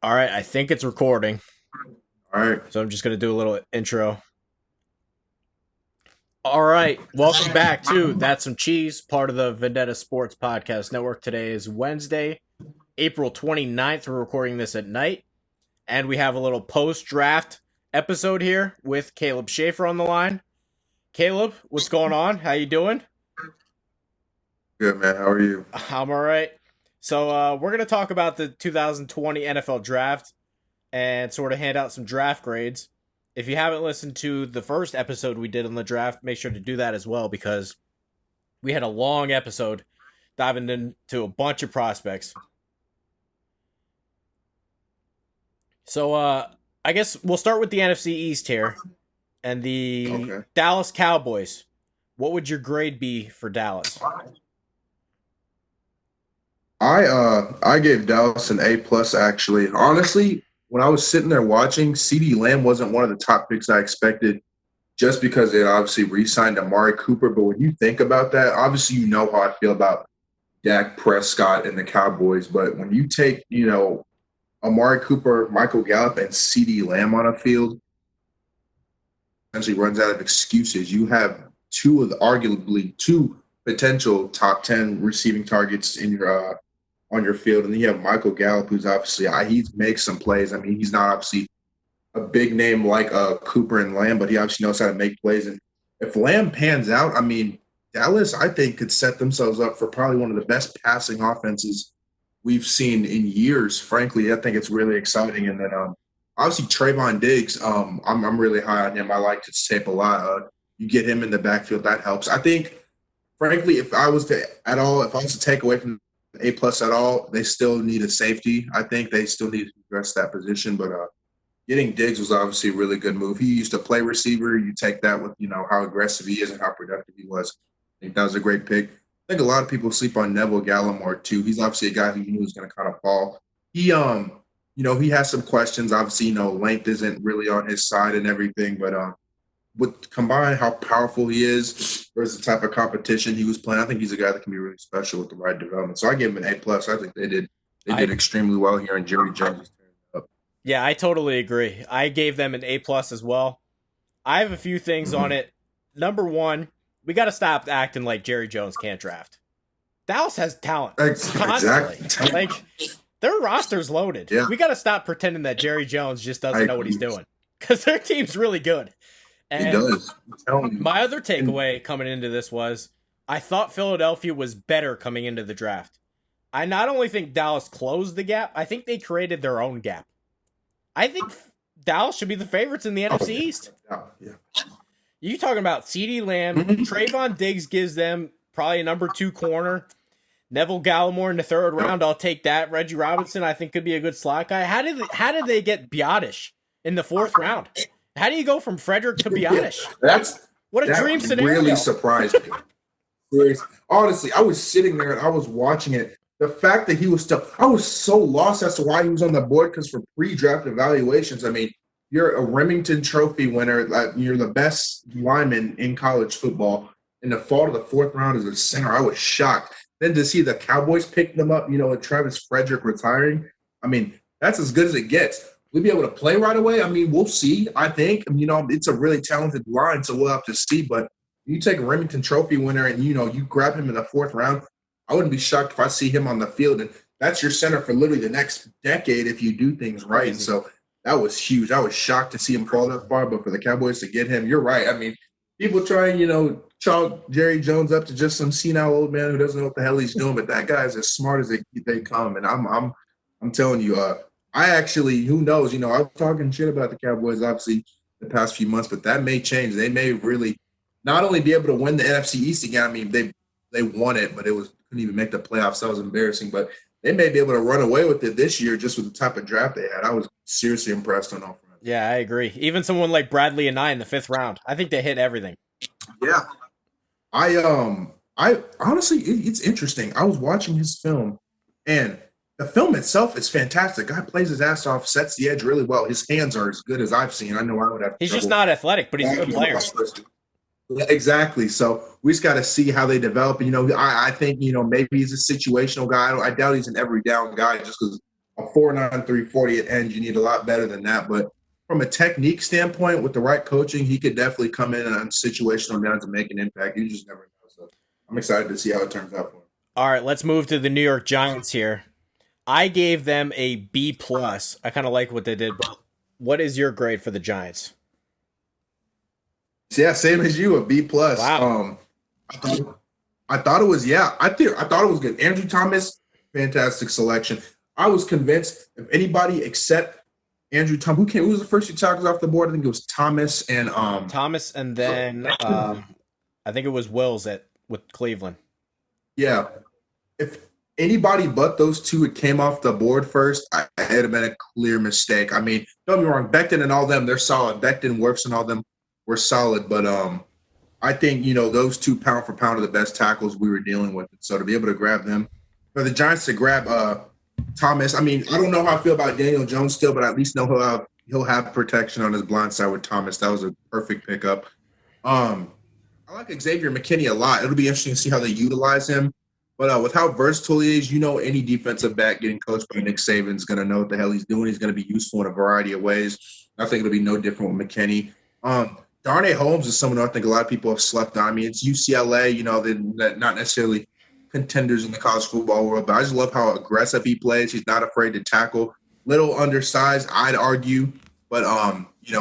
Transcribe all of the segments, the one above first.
All right, I think it's recording. All right. So I'm just going to do a little intro. All right, welcome back to That's Some Cheese, part of the Vendetta Sports Podcast Network. Today is Wednesday, April 29th. We're recording this at night, and we have a little post-draft episode here with Caleb Shaffer on the line. Caleb, what's going on? How you doing? Good, man. How are you? I'm all right. So we're going to talk about the 2020 NFL Draft and sort of hand out some draft grades. If you haven't listened to the first episode we did on the draft, make sure to do that as well because we had a long episode diving into a bunch of prospects. So I guess we'll start with the NFC East here and the Okay. Dallas Cowboys. What would your grade be for Dallas? I gave Dallas an A+ actually. Honestly, when I was sitting there watching, CD Lamb wasn't one of the top picks I expected just because they obviously re-signed Amari Cooper. But when you think about that, obviously you know how I feel about Dak Prescott and the Cowboys. But when you take, Amari Cooper, Michael Gallup, and CD Lamb on a field, essentially runs out of excuses. You have two of the arguably two potential top 10 receiving targets in your on your field. And then you have Michael Gallup, who's obviously he makes some plays. I mean, he's not obviously a big name like Cooper and Lamb, but he obviously knows how to make plays. And if Lamb pans out, I mean, Dallas, I think, could set themselves up for probably one of the best passing offenses we've seen in years. Frankly, I think it's really exciting. And then obviously Trayvon Diggs, I'm really high on him. I like his tape a lot. You get him in the backfield, that helps. I think, frankly, if I was to take away from A+ at all, they still need a safety. I think they still need to address that position. But getting Diggs was obviously a really good move. He used to play receiver. You take that with how aggressive he is and how productive he was. I think that was a great pick. I think a lot of people sleep on Neville Gallimore too. He's obviously a guy who you knew was going to kind of fall. He has some questions. Obviously, length isn't really on his side and everything, but with combined how powerful he is versus the type of competition he was playing, I think he's a guy that can be really special with the right development. So I give him an A+. I think they did I extremely well here, and Jerry Jones. Yeah, I totally agree. I gave them an A+ as well. I have a few things on Mm-hmm. it. Number one, we got to stop acting like Jerry Jones can't draft. Dallas has talent constantly. Exactly. Like their roster's loaded. Yeah, We got to stop pretending that Jerry Jones just I doesn't know what he's agree. doing because their team's really good. He And does. I'm telling you. my other And takeaway coming into this was I thought Philadelphia was better coming into the draft. I not only think Dallas closed the gap, I think they created their own gap. I think Dallas should be the favorites in the oh NFC yeah, East. yeah. You talking about CeeDee Lamb, Mhm. Trayvon Diggs gives them probably a number 2 corner. Neville Gallimore in the third Yep. round, I'll take that. Reggie Robinson, I think could be a good slot guy. How did they get Biotish in the fourth round? How do you go from Frederick to Yeah, Biotish? that's What a that dream really scenario! surprised me. Seriously. Honestly, I was sitting there and I was watching it. The fact that he was still, I was so lost as to why he was on the board because for pre-draft evaluations, I mean, you're a Remington Trophy winner, like you're the best lineman in college football. In the fall to the fourth round as a center, I was shocked. Then to see the Cowboys pick them up, with Travis Frederick retiring, I mean, that's as good as it gets. We'll be able to play right away. I mean, we'll see. I think, it's a really talented line, so we'll have to see. But you take a Remington Trophy winner and you grab him in the fourth round. I wouldn't be shocked if I see him on the field, and that's your center for literally the next decade if you do things right. And Crazy. so that was huge. I was shocked to see him fall that far, but for the Cowboys to get him, you're right. I mean, people try and chalk Jerry Jones up to just some senile old man who doesn't know what the hell he's doing, but that guy is as smart as they come. And I'm telling you, I actually, who knows? I was talking shit about the Cowboys obviously the past few months, but that may change. They may really not only be able to win the NFC East again. I mean, they won it, but it was couldn't even make the playoffs. That was embarrassing. But they may be able to run away with it this year just with the type of draft they had. I was seriously impressed on all fronts. Yeah, I agree. Even someone like Bradley and I in the fifth round, I think they hit everything. Yeah, I honestly, it's interesting. I was watching his film, and the film itself is fantastic. Guy plays his ass off, sets the edge really well. His hands are as good as I've seen. I know I would have He's just trouble. not athletic, but he's a good player. Yeah, exactly. So we just got to see how they develop. I think maybe he's a situational guy. I doubt he's an every down guy just because a 4.93 40 at end. You need a lot better than that. But from a technique standpoint, with the right coaching, he could definitely come in on situational downs and make an impact. You just never know. So I'm excited to see how it turns out for him. All right, let's move to the New York Giants here. I gave them a B plus. I kind of like what they did. But what is your grade for the Giants? Yeah, same as you, a B plus. Wow. I thought it was I thought it was good. Andrew Thomas, fantastic selection. I was convinced if anybody except Andrew Thomas, who was the first two tackles off the board? I think it was Thomas and Thomas, and then I think it was Wills with Cleveland. Yeah. If anybody but those two had came off the board first, it'd have been a clear mistake. I mean, don't get me wrong, Becton and all them, they're solid. Becton, Wirfs, and all them were solid, but I think those two pound for pound are the best tackles we were dealing with. So to be able to grab them, for the Giants to grab Thomas, I mean, I don't know how I feel about Daniel Jones still, but I at least know he'll have protection on his blind side with Thomas. That was a perfect pickup. I like Xavier McKinney a lot. It'll be interesting to see how they utilize him. But with how versatile he is, any defensive back getting coached by Nick Saban is going to know what the hell he's doing. He's going to be useful in a variety of ways. I think it'll be no different with McKinney. Darnay Holmes is someone who I think a lot of people have slept on. I mean, it's UCLA, they're not necessarily contenders in the college football world, but I just love how aggressive he plays. He's not afraid to tackle. Little undersized, I'd argue, but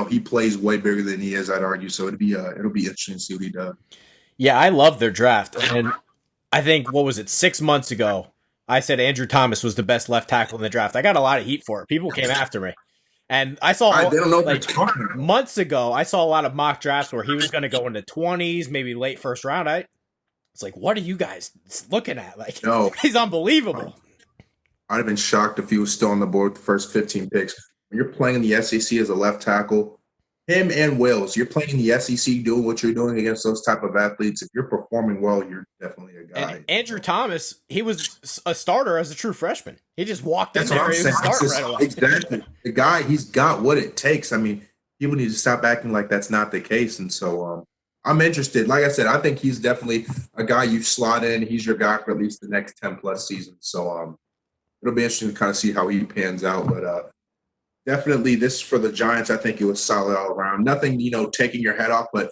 he plays way bigger than he is, I'd argue. So it'll be interesting to see what he does. Yeah, I love their draft. And I think, 6 months ago, I said Andrew Thomas was the best left tackle in the draft. I got a lot of heat for it. People came after me. And I saw, they don't know months ago, I saw a lot of mock drafts where he was going to go into 20s, maybe late first round. It's like, what are you guys looking at? Like, no, he's unbelievable. I'd have been shocked if he was still on the board with the first 15 picks. When you're playing in the SEC as a left tackle, him and Wills, you're playing in the SEC doing what you're doing against those type of athletes. If you're performing well, you're definitely a guy. And Andrew Thomas, he was a starter as a true freshman. He just walked in there. He was starting right away. Exactly. The guy, he's got what it takes. I mean, people need to stop acting like that's not the case. And so I'm interested. Like I said, I think he's definitely a guy you slot in. He's your guy for at least the next 10-plus seasons. So it'll be interesting to kind of see how he pans out. But definitely this for the Giants, I think it was solid all around. Nothing, taking your head off, but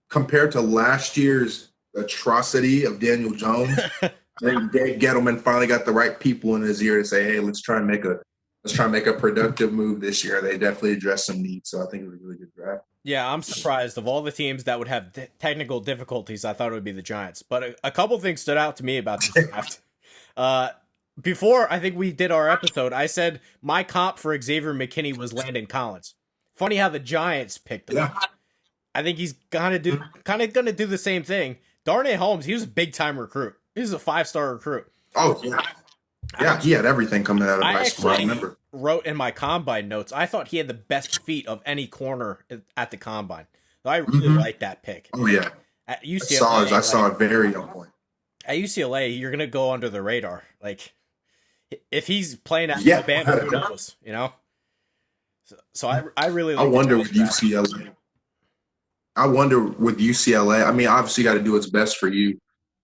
compared to last year's atrocity of Daniel Jones, I think Dave Gettleman finally got the right people in his ear to say, hey, let's try and make a productive move this year. They definitely addressed some needs. So I think it was a really good draft. Yeah, I'm surprised. Of all the teams that would have technical difficulties, I thought it would be the Giants. But a couple things stood out to me about this draft. Before I think we did our episode, I said my comp for Xavier McKinney was Landon Collins. Funny how the Giants picked him. Yeah. I think he's kind of gonna do the same thing. Darnay Holmes, he was a big time recruit. He was a 5-star recruit. Oh yeah, yeah, he had everything coming out of high school. I remember. Wrote in my combine notes, I thought he had the best feet of any corner at the combine. So I really like that pick. Oh yeah, at UCLA, I saw it very on point. At UCLA, you're gonna go under the radar. Like if he's playing at Alabama, who knows? So I really. Like wonder with UCLA. I wonder with UCLA. I mean, obviously, got to do what's best for you.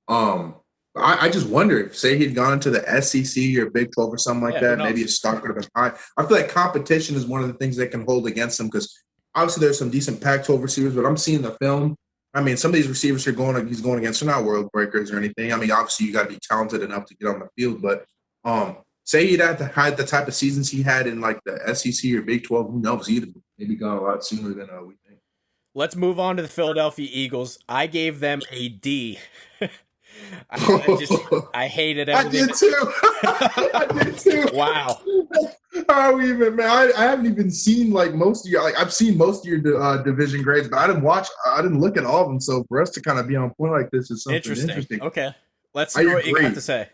I just wonder if, say, he'd gone to the SEC or Big 12 or something like that, maybe his stock would have been high. I feel like competition is one of the things that can hold against him because obviously there's some decent Pac-12 receivers, but I'm seeing the film. I mean, some of these receivers he's going against are not world breakers or anything. I mean, obviously you got to be talented enough to get on the field, but say he'd had the type of seasons he had in like the SEC or Big 12, who knows? He'd maybe gone a lot sooner than we think. Let's move on to the Philadelphia Eagles. I gave them a D. I hated everything. I did too. I did too. Wow. Oh, even man, I haven't even seen like most of your. Like I've seen most of your division grades, but I didn't look at all of them. So for us to kind of be on point like this is something interesting. Okay, let's see what you got to say.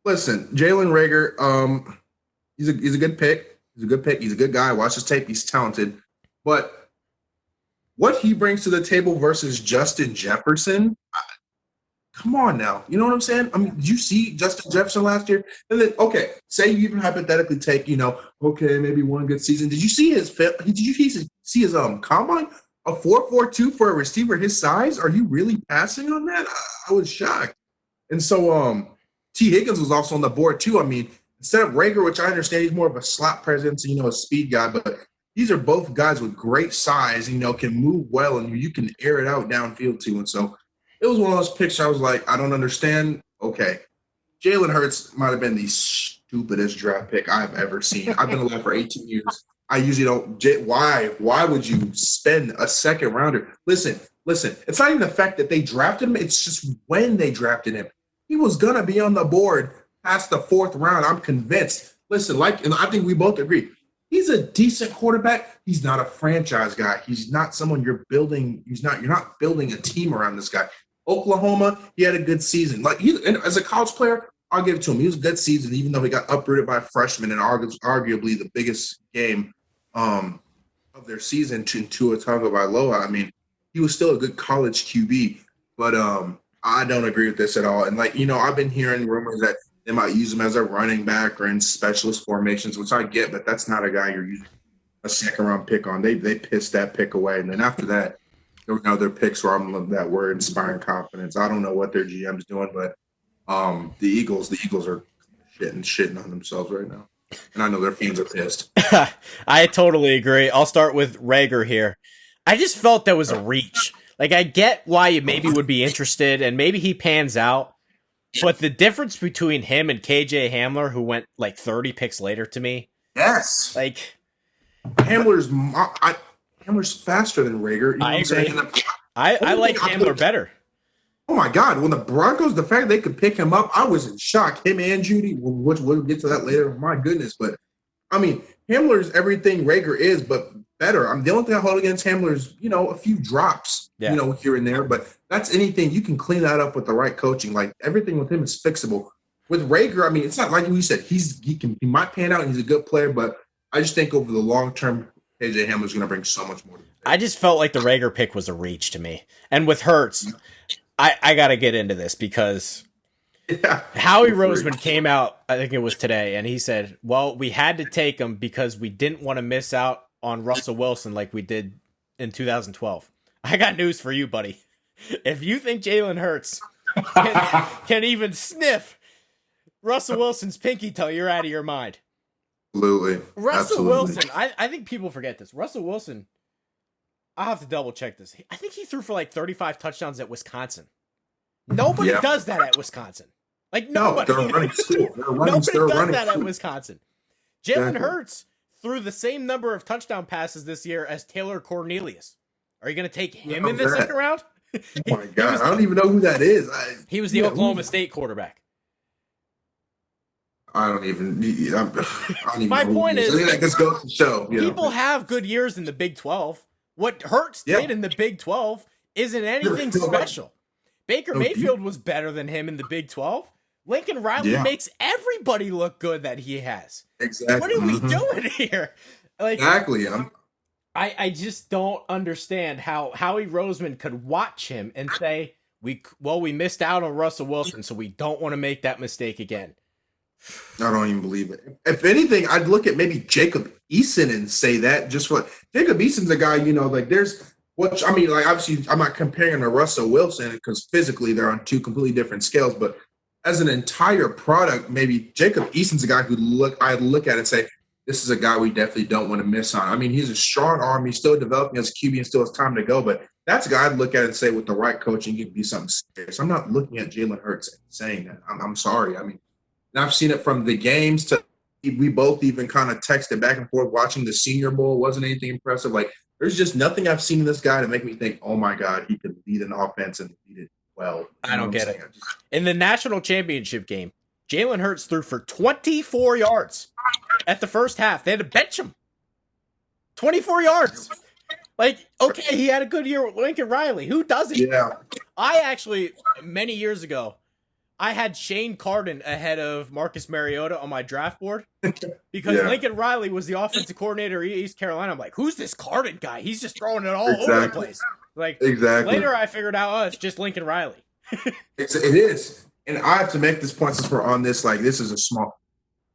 Listen, Jalen Reagor, he's a good pick. He's a good pick. He's a good guy. Watch his tape. He's talented, but what he brings to the table versus Justin Jefferson. Come on now. You know what I'm saying? I mean, did you see Justin Jefferson last year? And then, okay, say you even hypothetically take, okay, maybe one good season. Did you see his combine? A 4.42 for a receiver his size? Are you really passing on that? I was shocked. And so T. Higgins was also on the board too. I mean, instead of Rager, which I understand he's more of a slot presence, a speed guy, but these are both guys with great size, can move well, and you can air it out downfield too. And so it was one of those picks I was like, I don't understand. Okay. Jalen Hurts might have been the stupidest draft pick I've ever seen. I've been alive for 18 years. I usually don't. Why would you spend a second rounder? Listen. It's not even the fact that they drafted him. It's just when they drafted him. He was going to be on the board past the fourth round. I'm convinced. Listen, and I think we both agree. He's a decent quarterback. He's not a franchise guy. He's not someone you're building. You're not building a team around this guy. Oklahoma, he had a good season. And as a college player, I'll give it to him. He was a good season, even though he got uprooted by a freshman in arguably the biggest game of their season to Tua Tagovailoa. I mean, he was still a good college QB, but I don't agree with this at all. And I've been hearing rumors that they might use him as a running back or in specialist formations, which I get, but that's not a guy you're using a second round pick on. They pissed that pick away, and then after that, there were other picks where that were inspiring confidence. I don't know what their GM's doing, but the Eagles are shitting on themselves right now, and I know their fans are pissed. I totally agree. I'll start with Rager here. I just felt that was a reach. I get why you maybe would be interested, and maybe he pans out. But the difference between him and KJ Hamler, who went 30 picks later to me. Yes. Hamler's faster than Rager. You know I agree. I like Hamler better. Oh, my God. When the Broncos, the fact they could pick him up, I was in shock. Him and Judy, which we'll get to that later. My goodness. But, I mean, Hamler's everything Rager is, but better. The only thing I hold against Hamler is, a few drops, here and there. But that's anything. You can clean that up with the right coaching. Everything with him is fixable. With Rager, I mean, it's not like you said. He might pan out and he's a good player, but I just think over the long term, KJ Hamler's going to bring so much more to the table. I just felt like the Rager pick was a reach to me. And with Hurts, I got to get into this because Howie Roseman came out, I think it was today, and he said, well, we had to take him because we didn't want to miss out on Russell Wilson like we did in 2012. I got news for you, buddy. If you think Jalen Hurts can even sniff Russell Wilson's pinky toe, you're out of your mind. Absolutely. Russell Wilson, I think people forget this. Russell Wilson, I'll have to double check this. I think he threw for 35 touchdowns at Wisconsin. Nobody does that at Wisconsin. Nobody. No, they're running school. Nobody does that at Wisconsin. Jalen Hurts threw the same number of touchdown passes this year as Taylor Cornelius. Are you going to take him in the second round? Oh, my God. I don't even know who that is. He was the Oklahoma State quarterback. I don't even My point is, that just goes to show. People have good years in the Big 12. What Hurts did in the Big 12 isn't anything special. Baker Mayfield was better than him in the Big 12. Lincoln Riley makes everybody look good that he has. Exactly. What are we doing here? Exactly. I just don't understand how Howie Roseman could watch him and say, we missed out on Russell Wilson, so we don't want to make that mistake again. I don't even believe it. If anything, I'd look at maybe Jacob Eason and say that just for Jacob Eason's a guy, obviously I'm not comparing him to Russell Wilson because physically they're on two completely different scales, but as an entire product, maybe Jacob Eason's a guy I'd look at and say, this is a guy we definitely don't want to miss on. I mean, he's a strong arm. He's still developing as a QB and still has time to go, but that's a guy I'd look at and say with the right coaching, he could be something serious. I'm not looking at Jalen Hurts and saying that. I'm sorry. I mean, and I've seen it from the games to we both even kind of texted back and forth watching the Senior Bowl. Wasn't anything impressive. There's just nothing I've seen in this guy to make me think, oh, my God, he could lead an offense and lead it well. I don't get it. In the national championship game, Jalen Hurts threw for 24 yards at the first half. They had to bench him. 24 yards. He had a good year with Lincoln Riley. Who doesn't? Yeah. I actually, many years ago, I had Shane Carden ahead of Marcus Mariota on my draft board because Lincoln Riley was the offensive coordinator at East Carolina. I'm like, who's this Carden guy? He's just throwing it all over the place. Later I figured out, it's just Lincoln Riley. It is. And I have to make this point since we're on this. This is a small.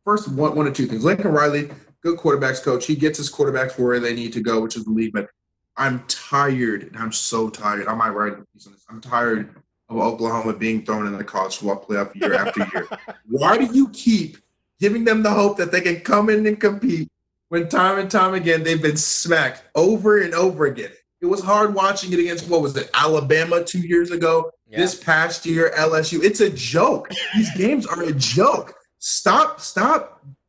First, one of two things. Lincoln Riley, good quarterbacks coach. He gets his quarterbacks where they need to go, which is the league. But I'm tired, and I'm so tired. I might write a piece on this. I'm tired of Oklahoma being thrown in the college football playoff year after year. Why do you keep giving them the hope that they can come in and compete when time and time again they've been smacked over and over again. It was hard watching it against, what was it, Alabama 2 years ago? Yeah. This past year, LSU. It's a joke. These games are a joke. Stop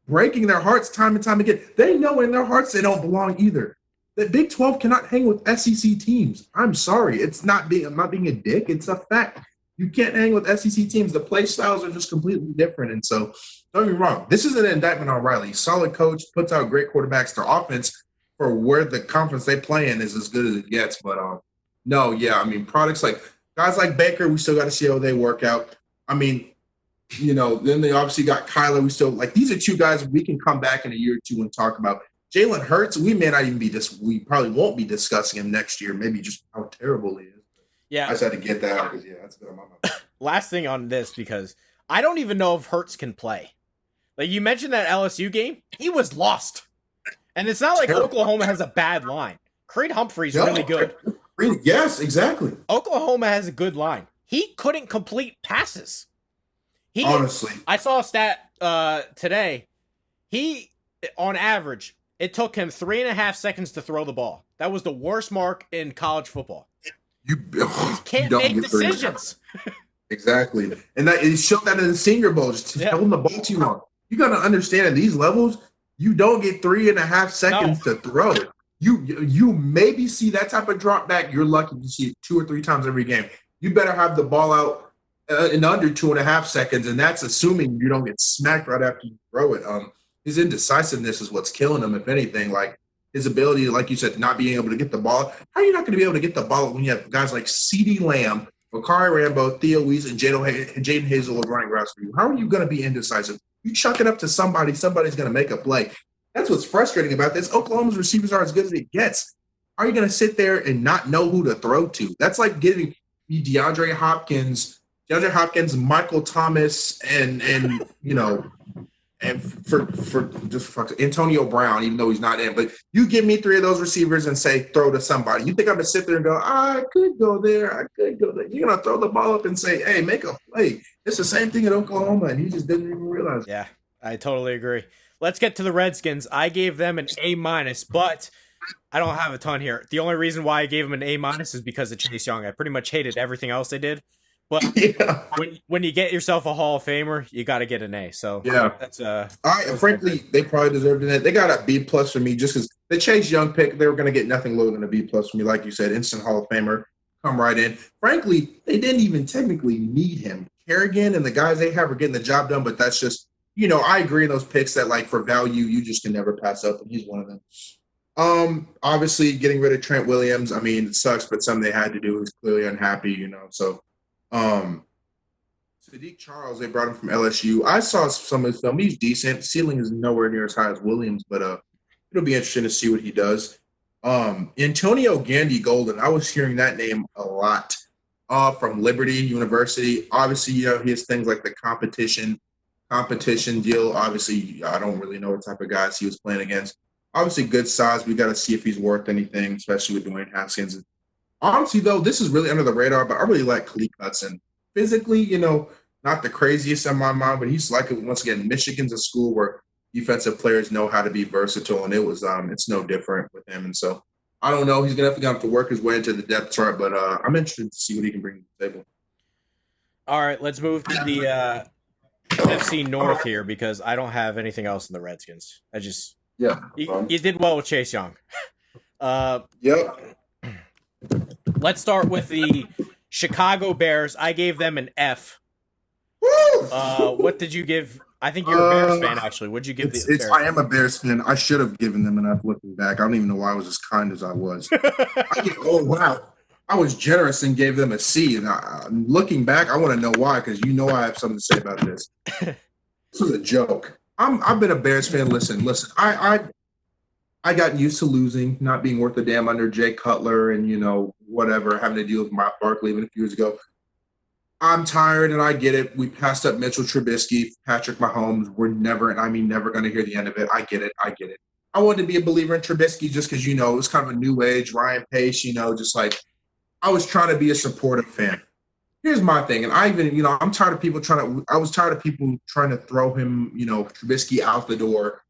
breaking their hearts time and time again. They know in their hearts they don't belong either. The Big 12 cannot hang with SEC teams. I'm sorry. I'm not being a dick. It's a fact. You can't hang with SEC teams. The play styles are just completely different. And so, don't get me wrong. This is an indictment on Riley. Solid coach, puts out great quarterbacks. Their offense for where the conference they play in is as good as it gets. But products like guys like Baker, we still got to see how they work out. I mean, then they obviously got Kyler. We still these are two guys we can come back in a year or two and talk about. Jalen Hurts, we may not even we probably won't be discussing him next year, maybe just how terrible he is. Yeah. I just had to get that out because, that's been on my mind. Last thing on this, because I don't even know if Hurts can play. Like, you mentioned that LSU game, he was lost. And it's not like Oklahoma has a bad line. Creed Humphrey's really good. Yes, exactly. Oklahoma has a good line. He couldn't complete passes. Honestly. I saw a stat today. He, on average, it took him 3.5 seconds to throw the ball. That was the worst mark in college football. You can't make decisions. Exactly. And he showed that in the Senior Bowl, just holding the ball too long. You got to understand at these levels, you don't get 3.5 seconds to throw. You maybe see that type of drop back. You're lucky to see it 2 or 3 times every game. You better have the ball out in under 2.5 seconds, and that's assuming you don't get smacked right after you throw it. His indecisiveness is what's killing him, if anything. Like, his ability, like you said, not being able to get the ball. How are you not going to be able to get the ball when you have guys like CeeDee Lamb, Bakari Rambo, Theo Weiss, and Jaden Hazel running routes for you? How are you going to be indecisive? You chuck it up to somebody, somebody's going to make a play. That's what's frustrating about this. Oklahoma's receivers are as good as it gets. How are you going to sit there and not know who to throw to? That's like giving me DeAndre Hopkins, Michael Thomas, and for Antonio Brown, even though he's not in. But you give me 3 of those receivers and say throw to somebody. You think I'm going to sit there and go, I could go there. You're going to throw the ball up and say, hey, make a play. It's the same thing at Oklahoma, and he just didn't even realize it. Yeah, I totally agree. Let's get to the Redskins. I gave them an A-, but I don't have a ton here. The only reason why I gave them an A- is because of Chase Young. I pretty much hated everything else they did. But when you get yourself a Hall of Famer, you got to get an A. So that's frankly, they probably deserved it. They got a B+ for me just because the Chase Young pick, they were going to get nothing lower than a B+ from me. Like you said, instant Hall of Famer, come right in. Frankly, they didn't even technically need him. Kerrigan and the guys they have are getting the job done, but that's just, I agree in those picks that, like, for value, you just can never pass up, and he's one of them. Obviously, getting rid of Trent Williams, I mean, it sucks, but something they had to do. He's clearly unhappy, so. Sadiq Charles, they brought him from LSU. I saw some of his film. He's decent. Ceiling is nowhere near as high as Williams, but it'll be interesting to see what he does. Antonio Gandy Golden, I was hearing that name a lot from Liberty University. Obviously, he has things like the competition deal. Obviously, I don't really know what type of guys he was playing against. Obviously, good size. We got to see if he's worth anything, especially with Dwayne Haskins. Honestly, though, this is really under the radar, but I really like Khalid Hudson. Physically, not the craziest in my mind, but he's like, once again, Michigan's a school where defensive players know how to be versatile, and it's no different with him. And so I don't know. He's going to have to work his way into the depth chart, but I'm interested to see what he can bring to the table. All right, let's move to the NFC North here because I don't have anything else in the Redskins. You did well with Chase Young. Yep. Let's start with the Chicago Bears. I gave them an F. Woo! What did you give? I think you're a Bears fan, actually. What did you give the Bears? I am a Bears fan. I should have given them an F looking back. I don't even know why I was as kind as I was. Wow. I was generous and gave them a C. And looking back, I want to know why, because I have something to say about this. This was a joke. I've been a Bears fan. Listen. I got used to losing, not being worth a damn under Jay Cutler and, whatever, having to deal with Mark Barkley even a few years ago. I'm tired, and I get it. We passed up Mitchell Trubisky, Patrick Mahomes. We're never going to hear the end of it. I get it. I wanted to be a believer in Trubisky just because, it was kind of a new age, Ryan Pace, just like I was trying to be a supportive fan. here's my thing, and I even, I'm tired of people I was tired of people trying to throw him, Trubisky out the door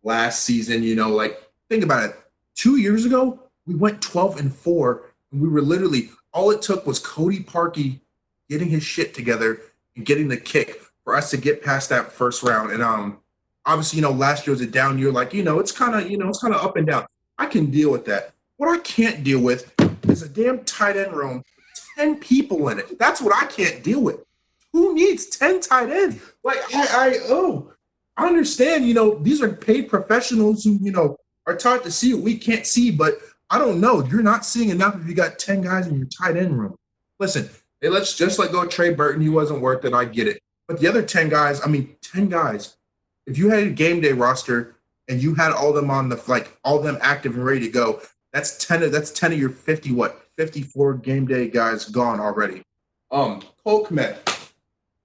last season. Like, think about it. 2 years ago, we went 12-4, and we were literally, all it took was Cody Parkey getting his shit together and getting the kick for us to get past that first round. And obviously, last year was a down year. Like, it's kind of up and down. I can deal with that. What I can't deal with is a damn tight end room 10 people in it. That's what I can't deal with. Who needs 10 tight ends? Like, I understand, these are paid professionals who, are taught to see what we can't see, but I don't know. You're not seeing enough if you got 10 guys in your tight end room. Listen, let's just let go of Trey Burton. He wasn't worth it. I get it. But the other 10 guys, 10 guys, if you had a game day roster and you had all them all them active and ready to go, that's 10 of your 54 game day guys gone already. Cole Kmet,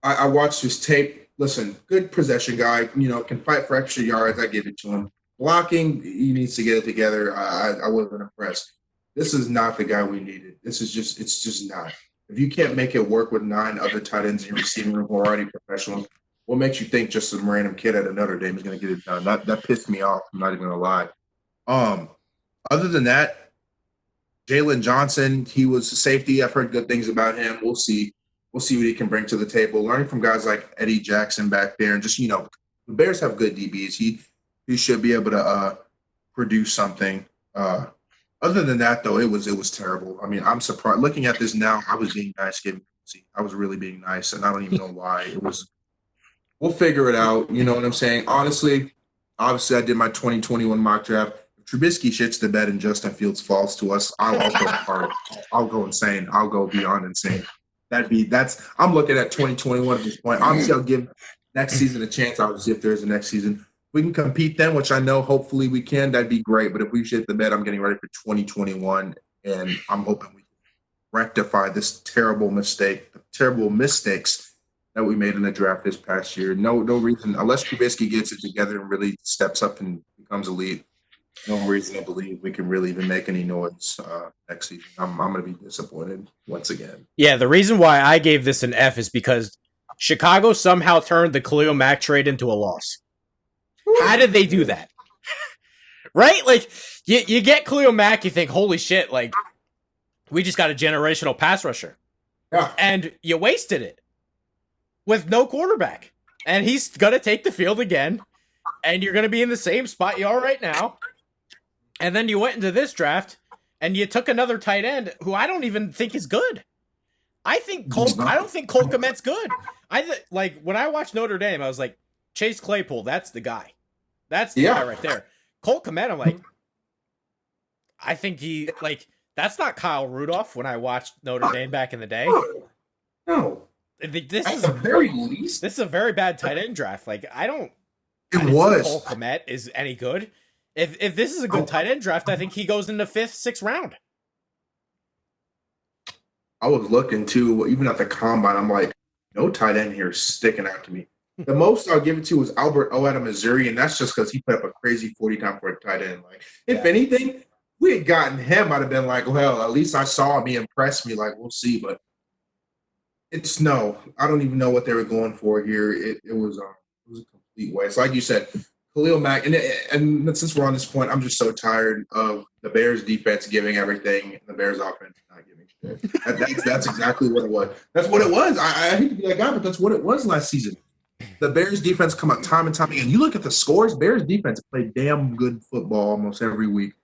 I watched his tape. Listen, good possession guy, can fight for extra yards. I give it to him. Blocking, he needs to get it together. I wasn't impressed. This is not the guy we needed. It's just not. If you can't make it work with 9 other tight ends in your receiving room who are already professionals, what makes you think just some random kid at Notre Dame is going to get it done? That pissed me off. I'm not even going to lie. Other than that, Jalen Johnson, he was a safety. I've heard good things about him. We'll see. We'll see what he can bring to the table. Learning from guys like Eddie Jackson back there, and just the Bears have good DBs. He should be able to produce something. Other than that, though, it was terrible. I'm surprised. Looking at this now, I was being nice. I was really being nice, and I don't even know why. It was. We'll figure it out. You know what I'm saying? Obviously, I did my 2021 mock draft. If Trubisky shits the bed and Justin Fields falls to us, I'll go hard. I'll go insane. I'll go beyond insane. I'm looking at 2021 at this point. Obviously, I'll give next season a chance. I'll see if there's a next season. We can compete then, which I know hopefully we can. That'd be great. But if we shit the bed, I'm getting ready for 2021, and I'm hoping we can rectify this terrible mistake, the terrible mistakes that we made in the draft this past year. No reason, unless Trubisky gets it together and really steps up and becomes elite, no reason to believe we can really even make any noise next season. I'm going to be disappointed once again. Yeah, the reason why I gave this an F is because Chicago somehow turned the Khalil Mack trade into a loss. How did they do that? Right? Like, you get Khalil Mack, you think, holy shit, like, we just got a generational pass rusher. Yeah. And you wasted it with no quarterback. And he's going to take the field again, and you're going to be in the same spot you are right now. And then you went into this draft, and you took another tight end who I don't even think is good. I don't think Cole Kmet's good. When I watched Notre Dame, I was like, Chase Claypool, that's the guy. That's the guy right there. Cole Kmet, I'm like, I think that's not Kyle Rudolph when I watched Notre Dame back in the day. No. This At the very least. This is a very bad tight end draft. Like, I didn't think Cole Kmet is any good. If this is a good tight end draft, I think he goes in the 5th, 6th round. I was looking too, even at the combine. I'm like, no tight end here is sticking out to me. The most I'll give it to was Albert O out of Missouri, and that's just because he put up a crazy 40 time for a tight end. Like, if anything, we had gotten him, I'd have been like, well, at least I saw him. He impressed me. Like, we'll see. But I don't even know what they were going for here. It was a complete waste. Like you said, Khalil Mack, and since we're on this point, I'm just so tired of the Bears defense giving everything and the Bears offense not giving shit. That's exactly what it was. That's what it was. I hate to be that guy, but that's what it was last season. The Bears defense come up time and time again. You look at the scores, Bears defense played damn good football almost every week.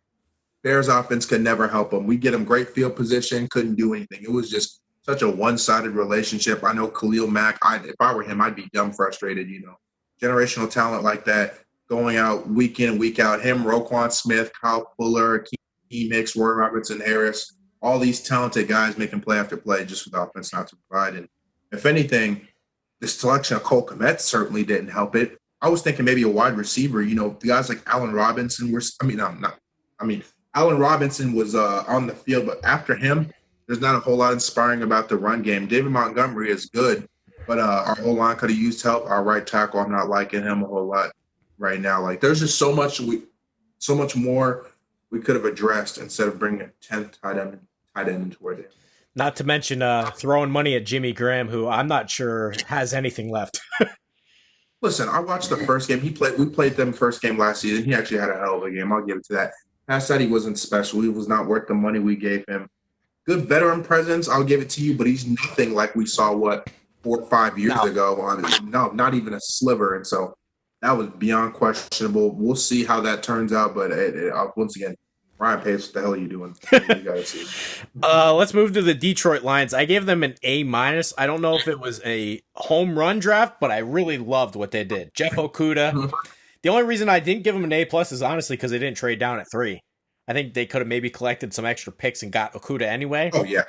Bears offense could never help them. We get them great field position, couldn't do anything. It was just such a one-sided relationship. I know Khalil Mack, if I were him, I'd be dumb frustrated, Generational talent like that, going out week in, week out. Him, Roquan Smith, Kyle Fuller, Key Mix, Roy Robertson Harris, all these talented guys making play after play just with offense not to provide. And if anything, the selection of Cole Kmet certainly didn't help it. I was thinking maybe a wide receiver, the guys like Allen Robinson Allen Robinson was on the field, but after him, there's not a whole lot inspiring about the run game. David Montgomery is good, but our whole line could have used help. Our right tackle, I'm not liking him a whole lot right now. Like, there's just so much more we could have addressed instead of bringing a 10th tight end into our game. Not to mention throwing money at Jimmy Graham, who I'm not sure has anything left. Listen, I watched the first game. We played them first game last season. He actually had a hell of a game. I'll give it to that. Past that, he wasn't special. He was not worth the money we gave him. Good veteran presence, I'll give it to you, but he's nothing like we saw 4 or 5 years No. ago. No, not even a sliver. And so that was beyond questionable. We'll see how that turns out. But once again, Ryan Pace, what the hell are you doing? You gotta see. Let's move to the Detroit Lions. I gave them an A minus. I don't know if it was a home run draft, but I really loved what they did. Jeff Okuda. The only reason I didn't give them an A plus is honestly because they didn't trade down at 3. I think they could have maybe collected some extra picks and got Okuda anyway. Oh yeah,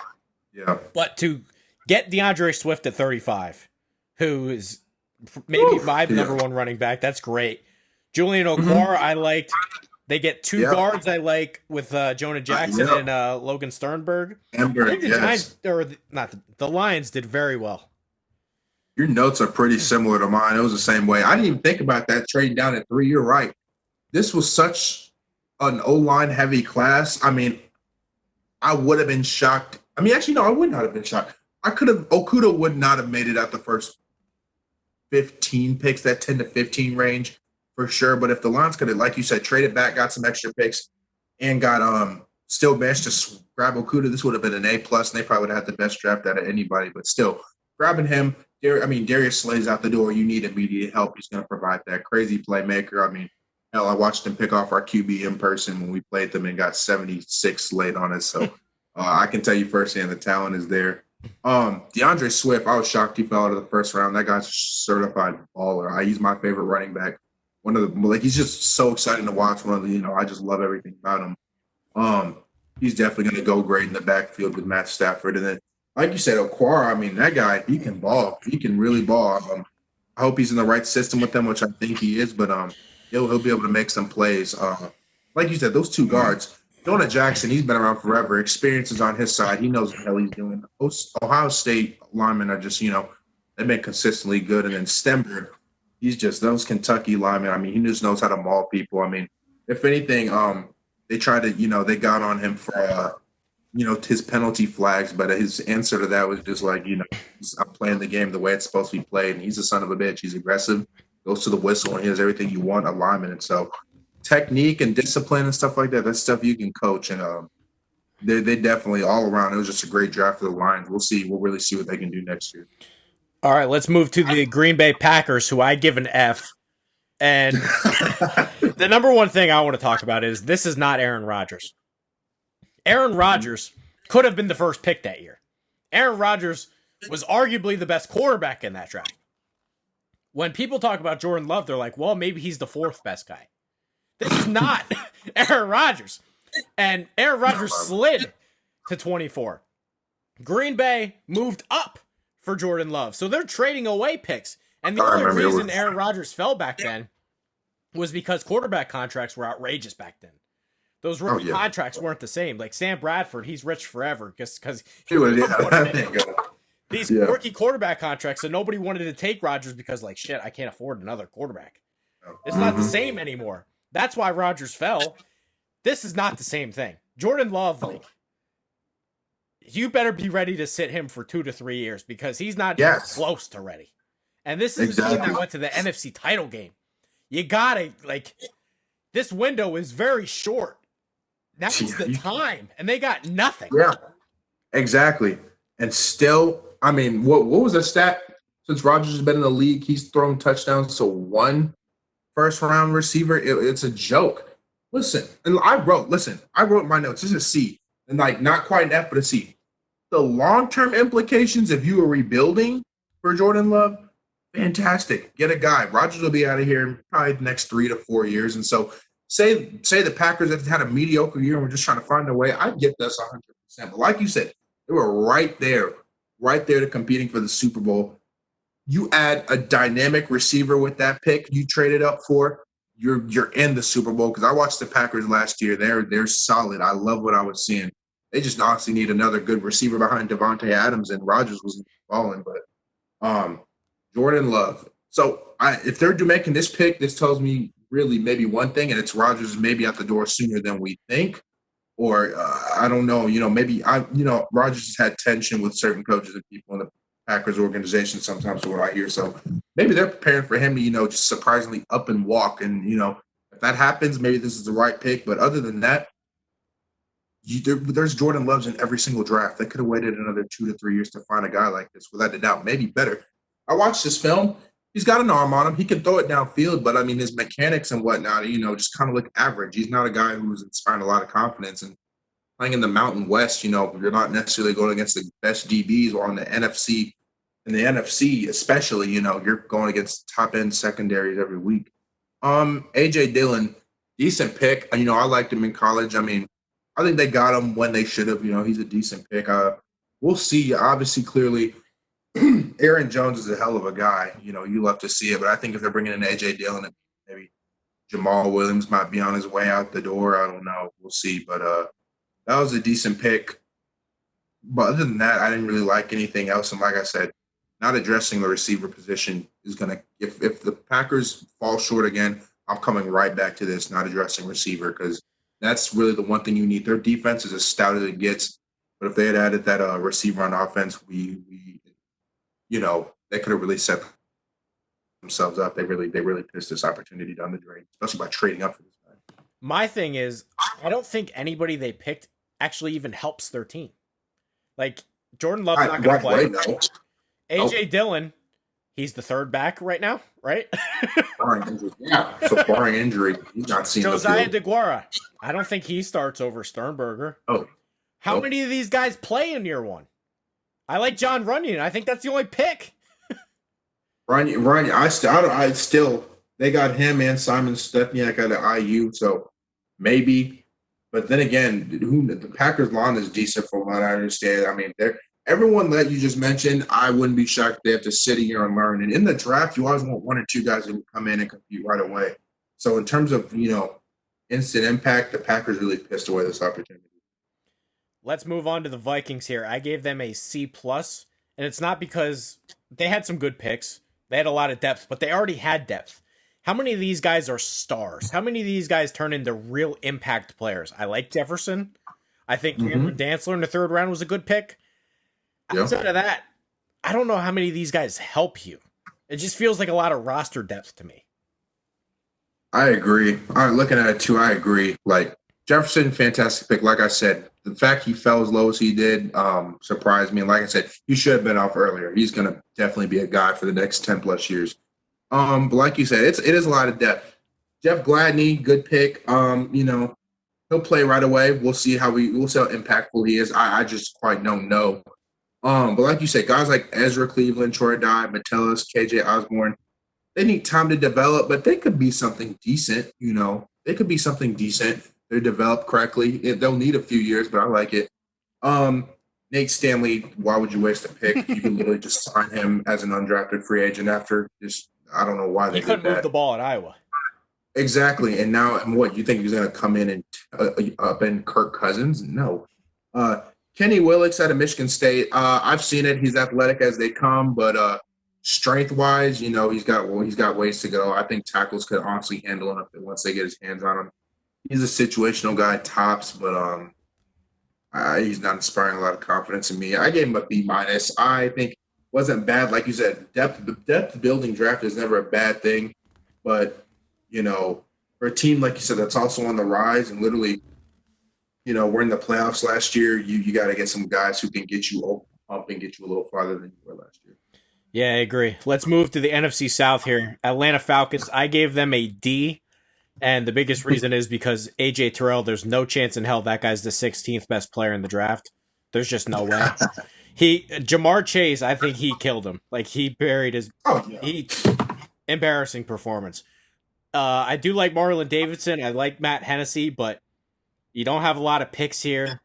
yeah. But to get DeAndre Swift at 35, who is maybe my number one running back, that's great. Julian Okwara, I liked. They get 2 guards I like with Jonah Jackson and Logan Sternberg. I think the Lions did very well. Your notes are pretty similar to mine. It was the same way. I didn't even think about that trading down at 3. You're right. This was such an O-line heavy class. I mean, I would have been shocked. I mean, actually, no, I would not have been shocked. Okuda would not have made it out the first 15 picks, that 10 to 15 range for sure. But if the Lions could have, like you said, traded back, got some extra picks, and got still managed to grab Okuda, this would have been an A plus, and they probably would have had the best draft out of anybody. But still, grabbing him, Darius Slay's out the door. You need immediate help. He's going to provide that crazy playmaker. I mean, hell, I watched him pick off our QB in person when we played them and got 76 laid on us. So I can tell you firsthand the talent is there. DeAndre Swift, I was shocked he fell out of the first round. That guy's a certified baller. He's my favorite running back. He's just so exciting to watch. I just love everything about him. He's definitely going to go great in the backfield with Matt Stafford. And then, like you said, Okwara, I mean, that guy, he can ball. He can really ball. I hope he's in the right system with them, which I think he is. But he'll be able to make some plays. Like you said, those 2 guards, Jonah Jackson, he's been around forever. Experience is on his side. He knows what the hell he's doing. Ohio State linemen are just, they've been consistently good. And then Stemberg, he's just those Kentucky linemen. I mean, he just knows how to maul people. I mean, if anything, they tried to, they got on him for, his penalty flags, but his answer to that was just like, I'm playing the game the way it's supposed to be played. And he's a son of a bitch. He's aggressive, goes to the whistle, and he has everything you want, a lineman. And so technique and discipline and stuff like that, that's stuff you can coach. And they definitely all around. It was just a great draft for the Lions. We'll see. We'll really see what they can do next year. All right, let's move to the Green Bay Packers, who I give an F. And the number one thing I want to talk about is this is not Aaron Rodgers. Aaron Rodgers could have been the first pick that year. Aaron Rodgers was arguably the best quarterback in that draft. When people talk about Jordan Love, they're like, well, maybe he's the 4th best guy. This is not Aaron Rodgers. And Aaron Rodgers slid to 24. Green Bay moved up for Jordan Love. So they're trading away picks. And the only reason Aaron Rodgers fell back then was because quarterback contracts were outrageous back then. Those rookie contracts weren't the same. Like Sam Bradford, he's rich forever just because these rookie quarterback contracts, so nobody wanted to take Rodgers because, like, shit, I can't afford another quarterback. It's not the same anymore. That's why Rodgers fell. This is not the same thing. Jordan Love, like, you better be ready to sit him for 2 to 3 years because he's not even close to ready. And this is a team that went to the NFC title game. You gotta, like, this window is very short. That's the time. And they got nothing. Yeah, exactly. And still, I mean, what was the stat? Since Rodgers has been in the league, he's thrown touchdowns to 1 first-round receiver. It's a joke. Listen, and I wrote my notes. This is a C. And, like, not quite an F, but a C. The long-term implications if you were rebuilding for Jordan Love, fantastic. Get a guy. Rodgers will be out of here probably the next 3 to 4 years. And so say the Packers have had a mediocre year and we're just trying to find a way. I get this 100%. But like you said, they were right there to competing for the Super Bowl. You add a dynamic receiver with that pick you traded up for, you're in the Super Bowl. Because I watched the Packers last year. They're solid. I love what I was seeing. They just honestly need another good receiver behind Devontae Adams, and Rodgers wasn't falling. But Jordan Love. So if they're making this pick, this tells me really maybe one thing, and it's Rodgers maybe at the door sooner than we think. or I don't know, maybe Rodgers has had tension with certain coaches and people in the Packers organization sometimes from what I hear. So maybe they're preparing for him to, just surprisingly up and walk. And, if that happens, maybe this is the right pick. But other than that, there's Jordan Loves in every single draft. They could have waited another 2 to 3 years to find a guy like this, without a doubt. Maybe better. I watched this film. He's got an arm on him. He can throw it downfield, but I mean, his mechanics and whatnot, just kind of look average. He's not a guy who's inspiring a lot of confidence. And playing in the Mountain West, you're not necessarily going against the best DBs, or on the NFC. In the NFC, especially, you're going against top end secondaries every week. AJ Dillon, decent pick. I liked him in college. I mean, I think they got him when they should have. He's a decent pick. We'll see. Obviously, clearly, Aaron Jones is a hell of a guy. You love to see it, but I think if they're bringing in AJ Dillon, maybe Jamal Williams might be on his way out the door. I don't know. We'll see. But that was a decent pick. But other than that, I didn't really like anything else. And like I said, not addressing the receiver position is going to – if the Packers fall short again, I'm coming right back to this, not addressing receiver, because that's really the one thing you need. Their defense is as stout as it gets. But if they had added that receiver on offense, they could have really set themselves up. They really pissed this opportunity down the drain, especially by trading up for this guy. My thing is, I don't think anybody they picked actually even helps their team. Like, Jordan Love's not going to play. No. AJ Dillon, he's the third back right now, right? Barring injury. Yeah, so barring injury, he's not seeing Josiah DeGuara, I don't think he starts over Sternberger. Oh. How many of these guys play in year one? I like John Runyon. I think that's the only pick. Runyon, I still, they got him and Simon Stepniak out of IU, so maybe. But then again, the Packers' line is decent from what I understand. I mean, everyone that you just mentioned, I wouldn't be shocked if they have to sit here and learn. And in the draft, you always want 1 or 2 guys who come in and compete right away. So in terms of, instant impact, the Packers really pissed away this opportunity. Let's move on to the Vikings here. I gave them a C+, and it's not because they had some good picks. They had a lot of depth, but they already had depth. How many of these guys are stars? How many of these guys turn into real impact players? I like Jefferson. I think Cameron Dantzler in the 3rd round was a good pick. Yep. Outside of that, I don't know how many of these guys help you. It just feels like a lot of roster depth to me. I agree. Looking at it too, I agree. Like, Jefferson, fantastic pick. Like I said, the fact he fell as low as he did surprised me. And like I said, he should have been off earlier. He's going to definitely be a guy for the next 10 plus years. But like you said, it is a lot of depth. Jeff Gladney, good pick. He'll play right away. We'll see how impactful he is. I just quite don't know. But like you said, guys like Ezra Cleveland, Troy Dye, Metellus, KJ Osborne, they need time to develop, but they could be something decent. They could be something decent. They're developed correctly. They'll need a few years, but I like it. Nate Stanley, why would you waste a pick? You can literally just sign him as an undrafted free agent after just, I don't know why they did that. He couldn't move the ball at Iowa. Exactly. And now, what, you think he's going to come in and upend Kirk Cousins? No. Kenny Willix out of Michigan State. I've seen it. He's athletic as they come, but strength-wise, he's got ways to go. I think tackles could honestly handle him once they get his hands on him. He's a situational guy, tops, but he's not inspiring a lot of confidence in me. I gave him a B-. I think wasn't bad. Like you said, depth building draft is never a bad thing, but for a team like you said that's also on the rise and literally, we're in the playoffs last year. You got to get some guys who can get you up and get you a little farther than you were last year. Yeah, I agree. Let's move to the NFC South here. Atlanta Falcons. I gave them a D. And the biggest reason is because A.J. Terrell, there's no chance in hell that guy's the 16th best player in the draft. There's just no way. Jamar Chase, I think he killed him. Like, he buried his embarrassing performance. I do like Marlon Davidson. I like Matt Hennessy, but you don't have a lot of picks here.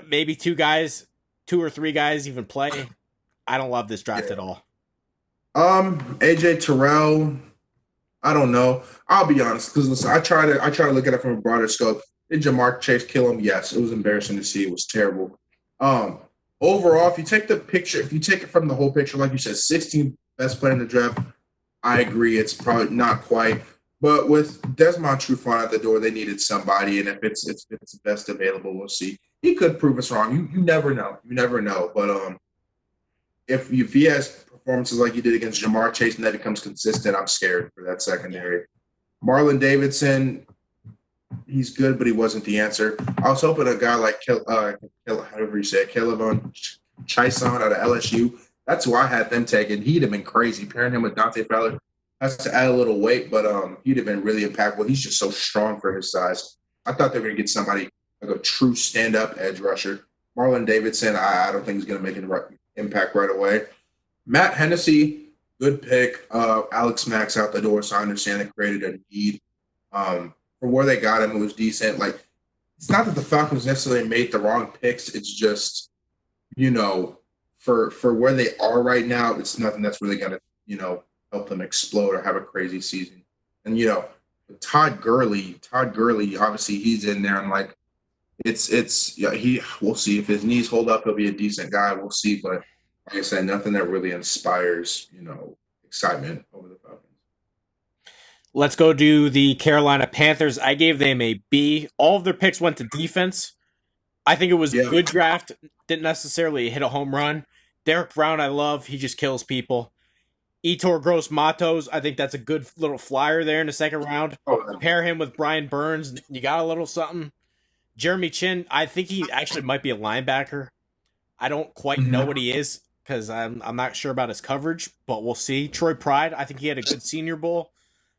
Maybe 2 or 3 guys even play. I don't love this draft at all. A.J. Terrell, I don't know. I'll be honest, because I try to look at it from a broader scope. Did Jamar Chase kill him? Yes. It was embarrassing to see. It was terrible. Overall, if you take it from the whole picture, like you said, 16th best player in the draft, I agree. It's probably not quite. But with Desmond Trufant at the door, they needed somebody, and if it's the best available, we'll see. He could prove us wrong. You never know. You never know. But if he has performances like he did against Jamar Chase and that becomes consistent, I'm scared for that secondary. Marlon Davidson, he's good, but he wasn't the answer. I was hoping a guy like however you say it, Kelvin Chaisson out of LSU. That's who I had them taking. He'd have been crazy. Pairing him with Dante Fowler has to add a little weight, but he'd have been really impactful. He's just so strong for his size. I thought they were going to get somebody like a true stand-up edge rusher. Marlon Davidson, I don't think he's going to make an impact right away. Matt Hennessy, good pick. Alex Max out the door, so I understand it created a need. For where they got him, it was decent. Like, it's not that the Falcons necessarily made the wrong picks. It's just, for where they are right now, it's nothing that's really going to, help them explode or have a crazy season. And, Todd Gurley, obviously he's in there and like, we'll see if his knees hold up, he'll be a decent guy. We'll see. But like I said, nothing that really inspires, excitement over the Falcons. Let's go to the Carolina Panthers. I gave them a B. All of their picks went to defense. I think it was a good draft. Didn't necessarily hit a home run. Derek Brown, I love. He just kills people. Etor Gross Matos, I think that's a good little flyer there in the second round. Pair him with Brian Burns. You got a little something. Jeremy Chin, I think he actually might be a linebacker. I don't quite know what he is because I'm not sure about his coverage, but we'll see. Troy Pride, I think he had a good Senior Bowl.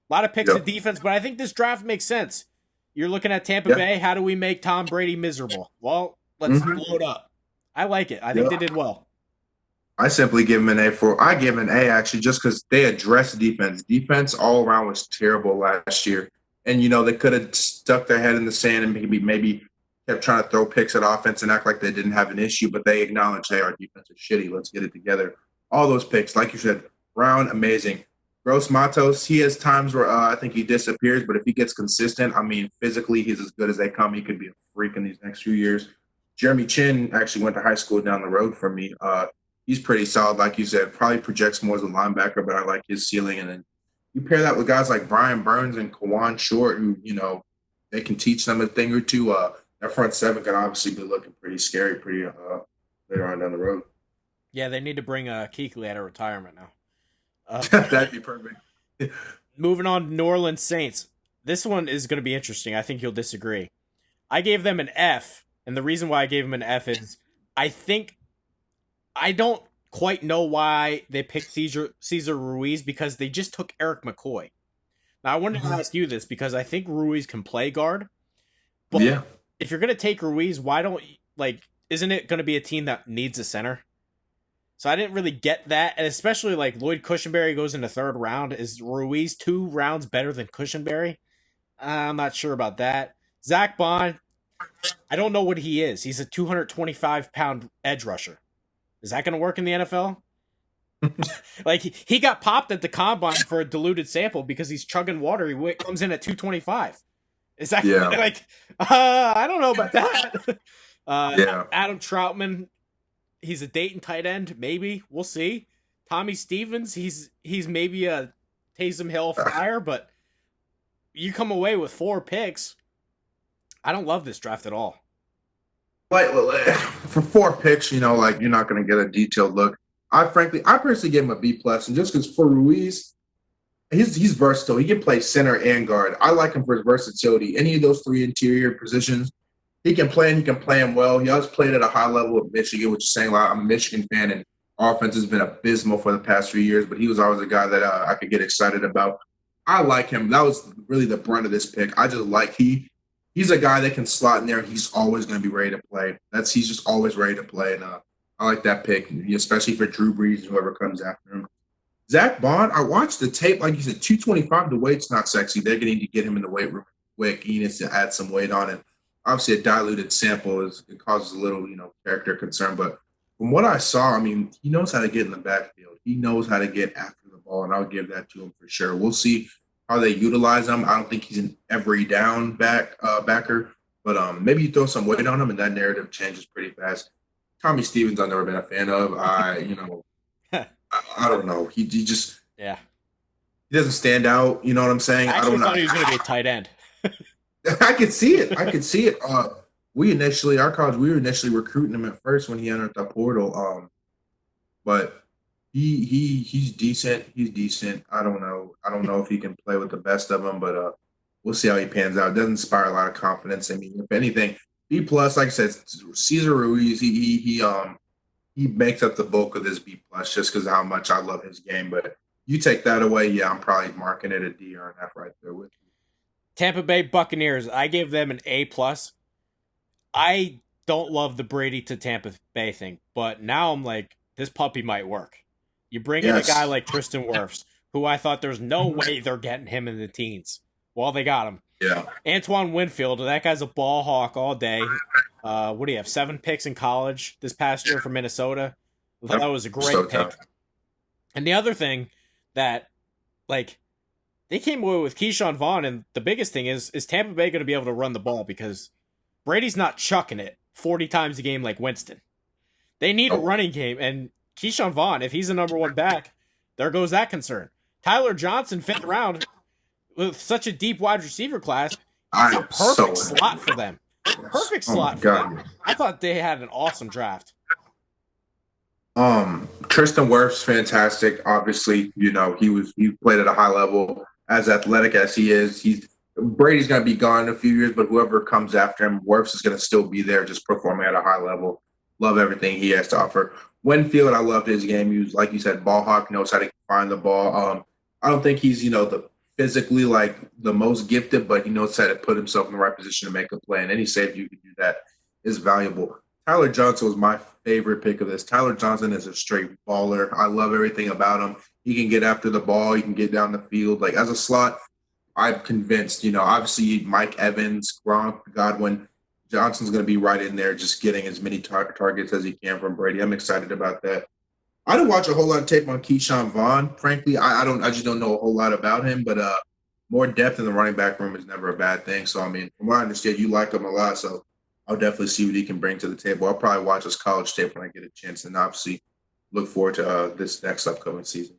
A lot of picks in defense, but I think this draft makes sense. You're looking at Tampa Bay. How do we make Tom Brady miserable? Well, let's blow it up. I like it. I think they did well. I simply give him an A. I give him an A actually just because they addressed defense. Defense all around was terrible last year. And, they could have stuck their head in the sand and maybe kept trying to throw picks at offense and act like they didn't have an issue, but they acknowledged, hey, our defense is shitty. Let's get it together. All those picks, like you said, Brown, amazing. Gross Matos, he has times where I think he disappears, but if he gets consistent, physically he's as good as they come. He could be a freak in these next few years. Jeremy Chin actually went to high school down the road from me. He's pretty solid, like you said. Probably projects more as a linebacker, but I like his ceiling. And then you pair that with guys like Brian Burns and Kawan Short, who, they can teach them a thing or two. That front seven can obviously be looking pretty scary later on down the road. Yeah, they need to bring Kuechly out of retirement now. That'd be perfect. Moving on to New Orleans Saints. This one is going to be interesting. I think you'll disagree. I gave them an F, and the reason why I gave them an F is I don't quite know why they picked Cesar Ruiz because they just took Eric McCoy. Now, I wanted to ask you this because I think Ruiz can play guard. But if you're going to take Ruiz, why don't, isn't it going to be a team that needs a center? So I didn't really get that. And especially, Lloyd Cushenberry goes in the third round. Is Ruiz 2 rounds better than Cushenberry? I'm not sure about that. Zach Bond, I don't know what he is. He's a 225-pound edge rusher. Is that going to work in the NFL? He got popped at the combine for a diluted sample because he's chugging water. He comes in at 225. Is that I don't know about that. Adam Troutman, he's a Dayton tight end. Maybe we'll see. Tommy Stevens, he's maybe a Taysom Hill flyer, but you come away with 4 picks. I don't love this draft at all. For 4 picks, you're not going to get a detailed look. I personally gave him a B+, and just because for Ruiz, he's versatile. He can play center and guard. I like him for his versatility. Any of those 3 interior positions, he can play, and he can play them well. He always played at a high level at Michigan, which is saying a lot. I'm a Michigan fan, and offense has been abysmal for the past few years, but he was always a guy that I could get excited about. I like him. That was really the brunt of this pick. I just like he's a guy that can slot in there. He's always going to be ready to play. He's just always ready to play, and I like that pick, especially for Drew Brees and whoever comes after him. Zach Bond, I watched the tape. Like you said, 225, the weight's not sexy. They're going to need to get him in the weight room quick. He needs to add some weight on it. Obviously, a diluted sample it causes a little, character concern. But from what I saw, he knows how to get in the backfield. He knows how to get after the ball, and I'll give that to him for sure. We'll see how they utilize him. I don't think he's an every down backer, but maybe you throw some weight on him, and that narrative changes pretty fast. Tommy Stevens, I've never been a fan of. I don't know. He just He doesn't stand out. You know what I'm saying? I I actually don't know. thought he was going to be a tight end. I could see it. I could see it. We initially, our college, we were initially recruiting him at first when he entered the portal. But he's decent. He's decent. I don't know. I don't know if he can play with the best of them, but we'll see how he pans out. It doesn't inspire a lot of confidence in me. If anything, B plus, like I said, Cesar Ruiz, he makes up the bulk of this B plus just because of how much I love his game. But you take that away, yeah, I'm probably marking it a D or an F right there with you. Tampa Bay Buccaneers, I gave them an A plus. I don't love the Brady to Tampa Bay thing, but now I'm like, this puppy might work. You bring in a guy Yes. like Tristan Wirfs, who I thought there's no way they're getting him in the teens. Well, they got him. Yeah. Antoine Winfield, that guy's a ball hawk all day. What do you have? 7 picks in college this past year for Minnesota. I thought that was a great So pick. tough. And the other thing that, like, they came away with Keyshawn Vaughn, and the biggest thing is Tampa Bay going to be able to run the ball because Brady's not chucking it 40 times a game like Winston. They need a running game, and Keyshawn Vaughn, if he's the number one back, there goes that concern. Tyler Johnson, 5th round, with such a deep wide receiver class, he's a perfect slot for them. Perfect slot for them. I thought they had an awesome draft. Tristan Wirfs, fantastic. Obviously, you know, he played at a high level, as athletic as he is. Brady's going to be gone in a few years, but whoever comes after him, Wirfs is going to still be there, just performing at a high level. Love everything he has to offer. Winfield, I loved his game. He was, like you said, ball hawk, knows how to find the ball. I don't think he's, the physically like the most gifted, but he knows how to put himself in the right position to make a play. And any safety you can do that is valuable. Tyler Johnson was my favorite pick of this. Tyler Johnson is a straight baller. I love everything about him. He can get after the ball. He can get down the field. Like, as a slot, I'm convinced, obviously Mike Evans, Gronk, Godwin, Johnson's going to be right in there just getting as many targets as he can from Brady. I'm excited about that. I didn't watch a whole lot of tape on Keyshawn Vaughn. Frankly, I just don't know a whole lot about him, but more depth in the running back room is never a bad thing. So, I mean, from what I understand, you like him a lot, so I'll definitely see what he can bring to the table. I'll probably watch his college tape when I get a chance, and obviously look forward to this next upcoming season.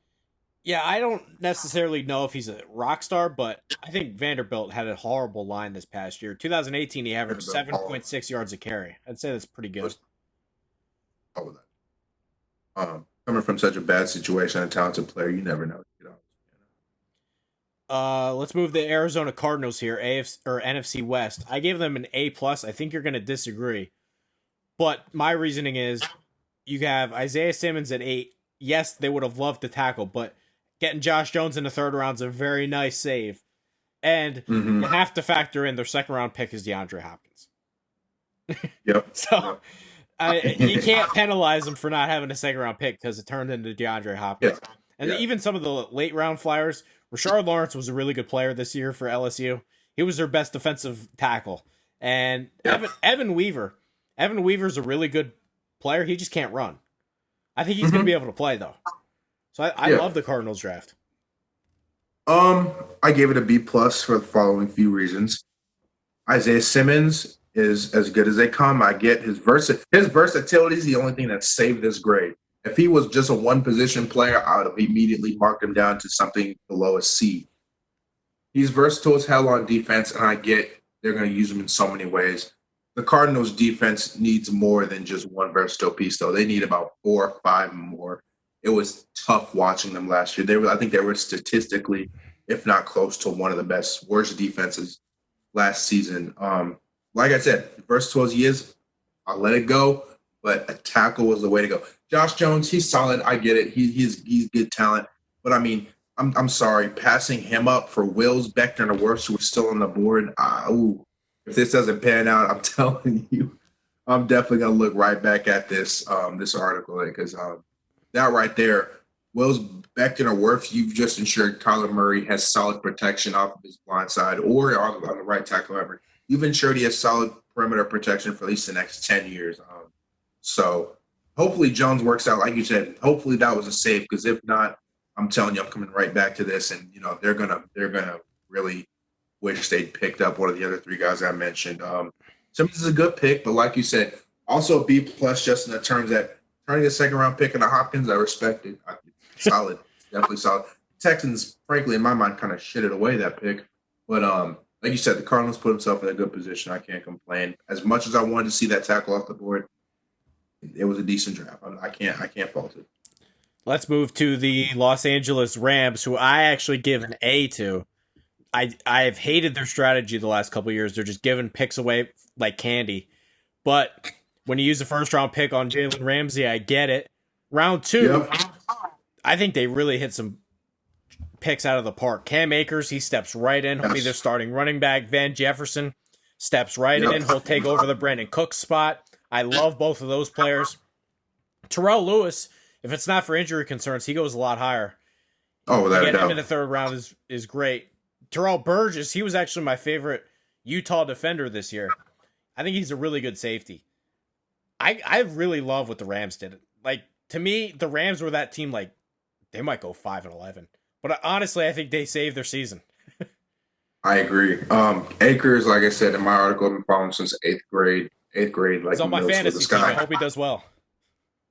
Yeah, I don't necessarily know if he's a rock star, but I think Vanderbilt had a horrible line this past year. 2018, he averaged 7.6 yards a carry. I'd say that's pretty good. All of that. Coming from such a bad situation, a talented player, you never know. Let's move the Arizona Cardinals here, AFC or NFC West. I gave them an A plus. I think you're going to disagree, but my reasoning is you have Isaiah Simmons at 8. Yes, they would have loved to tackle, but getting Josh Jones in the 3rd round is a very nice save, and you have to factor in their 2nd round pick is DeAndre Hopkins. Yep. So you can't penalize them for not having a 2nd round pick because it turned into DeAndre Hopkins. Yeah. And even some of the late round flyers. Rashard Lawrence was a really good player this year for LSU. He was their best defensive tackle. And Evan Weaver. Evan Weaver's a really good player. He just can't run. I think he's going to be able to play, though. So I love the Cardinals draft. I gave it a B plus for the following few reasons. Isaiah Simmons is as good as they come. I get his versatility is the only thing that saved this grade. If he was just a one-position player, I would have immediately marked him down to something below a C. He's versatile as hell on defense, and I get they're going to use him in so many ways. The Cardinals' defense needs more than just one versatile piece, though. They need about 4 or 5 more. It was tough watching them last year. I think they were statistically, if not close to one of the worst defenses last season. Like I said, versatile as he is, I'll let it go. But a tackle was the way to go. Josh Jones, he's solid. I get it. He's good talent. But I mean, I'm sorry, passing him up for Wills, Becton, or Wirfs, who are still on the board. If this doesn't pan out, I'm telling you, I'm definitely gonna look right back at this article because that right there, Wills, Becton, or Wirfs, you've just ensured Kyler Murray has solid protection off of his blind side or on the right tackle. However, you've ensured he has solid perimeter protection for at least the next 10 years. So hopefully Jones works out. Like you said, hopefully that was a save because if not, I'm telling you, I'm coming right back to this. And, they're going to really wish they'd picked up one of the other 3 guys I mentioned. Simmons is a good pick, but like you said, also B plus just in the terms that turning a 2nd round pick into Hopkins, I respect it. Solid. Definitely solid. Texans, frankly, in my mind, kind of shitted away that pick. But like you said, the Cardinals put themselves in a good position. I can't complain. As much as I wanted to see that tackle off the board, it was a decent draft. I can't fault it. Let's move to the Los Angeles Rams, who I actually give an A to. I've hated their strategy the last couple of years. They're just giving picks away like candy. But when you use a first round pick on Jalen Ramsey, I get it. Round 2, Yep. I think they really hit some picks out of the park. Cam Akers, he steps right in. He'll be their starting running back. Van Jefferson steps right in. He'll take over the Brandon Cooks spot. I love both of those players. Terrell Lewis, if it's not for injury concerns, he goes a lot higher. Oh, without a Getting him in doubt. the third round is great. Terrell Burgess, he was actually my favorite Utah defender this year. I think he's a really good safety. I really love what the Rams did. Like, to me, the Rams were that team, like, they might go 5-11. But honestly, I think they saved their season. I agree. Akers, like I said in my article, I've been following since eighth grade. Like He's on my middle school. fantasy This team. I guy, hope he does well.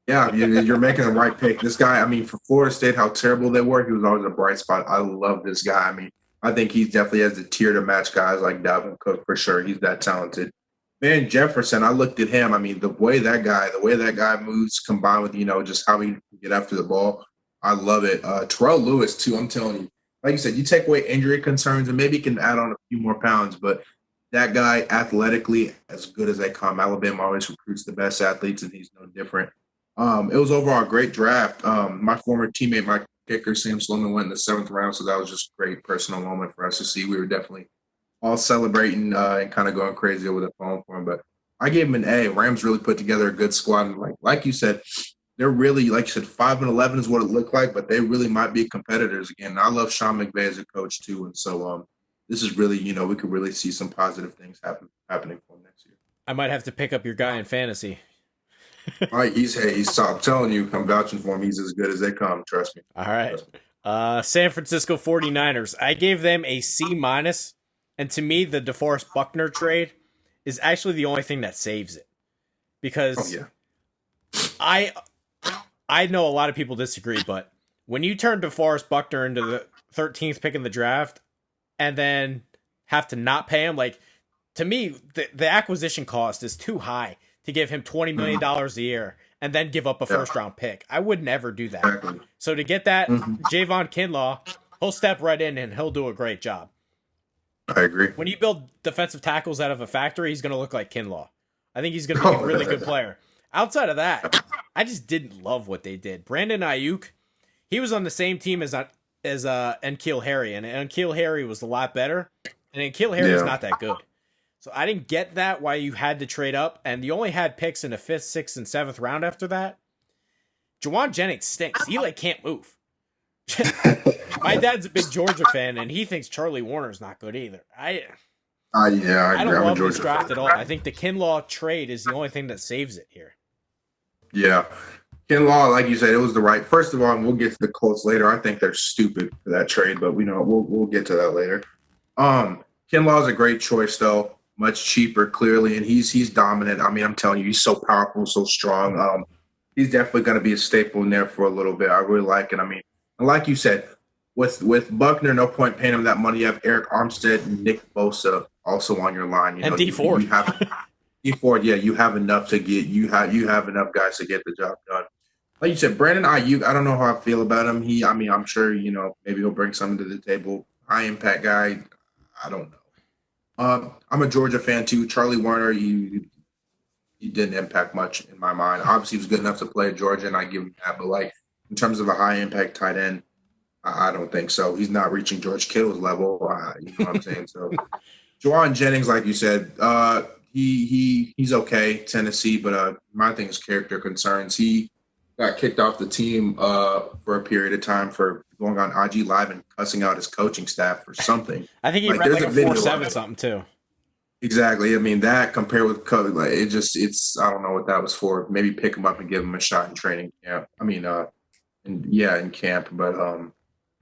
yeah, you're making the right pick. This guy, I mean, for Florida State, how terrible they were, he was always a bright spot. I love this guy. I mean, I think he definitely has the tier to match guys like Dalvin Cook for sure. He's that talented. Van Jefferson, I looked at him. I mean, the way that guy moves, combined with just how he can get after the ball, I love it. Terrell Lewis too. I'm telling you, like you said, you take away injury concerns and maybe he can add on a few more pounds, but that guy athletically as good as they come. Alabama always recruits the best athletes, and he's no different. It was overall a great draft. My former teammate, my kicker, Sam Sloman, went in the 7th round, so that was just a great personal moment for us to see. We were definitely all celebrating and kind of going crazy over the phone for him. But I gave him an A. Rams really put together a good squad, and like you said, they're really, like you said, 5-11 is what it looked like, but they really might be competitors again. And I love Sean McVay as a coach too, and so this is really, we could really see some positive things happening for him next year. I might have to pick up your guy in fantasy. All right, he's I'm telling you, I'm vouching for him. He's as good as they come. Trust me. All right. San Francisco 49ers. I gave them a C-. And to me, the DeForest Buckner trade is actually the only thing that saves it. Because I know a lot of people disagree, but when you turn DeForest Buckner into the 13th pick in the draft and then have to not pay him, like, to me, the acquisition cost is too high to give him $20 million a year and then give up a first-round pick. I would never do that. Exactly. So to get that, Javon Kinlaw, he'll step right in and he'll do a great job. I agree. When you build defensive tackles out of a factory, he's going to look like Kinlaw. I think he's going to be a really good player. Outside of that, I just didn't love what they did. Brandon Ayuk, he was on the same team as N'Keal Harry, and N'Keal Harry was a lot better, and N'Keal Harry is not that good. So I didn't get that, why you had to trade up, and you only had picks in the 5th, 6th, and 7th round after that. Jawan Jennings stinks. He can't move. My dad's a big Georgia fan, and he thinks Charlie Warner's not good either. I don't love this draft at all. I think the Kinlaw trade is the only thing that saves it here. Yeah. Kinlaw, like you said, it was the right. First of all, and we'll get to the Colts later. I think they're stupid for that trade, but we'll get to that later. Kinlaw is a great choice, though. Much cheaper, clearly, and he's dominant. I mean, I'm telling you, he's so powerful, so strong. He's definitely going to be a staple in there for a little bit. I really like it. I mean, and like you said, with Buckner, no point paying him that money. You have Eric Armstead and Nick Bosa also on your line. And D Ford. D Ford, yeah, you have enough to get. You have enough guys to get the job done. Like you said, Brandon Ayuk, I don't know how I feel about him. I'm sure, maybe he'll bring something to the table. High impact guy, I don't know. I'm a Georgia fan too. Charlie Warner, he didn't impact much in my mind. Obviously, he was good enough to play at Georgia, and I give him that. But like in terms of a high impact tight end, I don't think so. He's not reaching George Kittle's level. You know what I'm saying? So, Jawan Jennings, like you said, he's okay, Tennessee, but my thing is character concerns. He got kicked off the team for a period of time for going on IG Live and cussing out his coaching staff for something. I think he ran like a 4.7 something too. Exactly. I mean, that compared with COVID, like it's I don't know what that was for. Maybe pick him up and give him a shot in training camp. I mean, in camp, but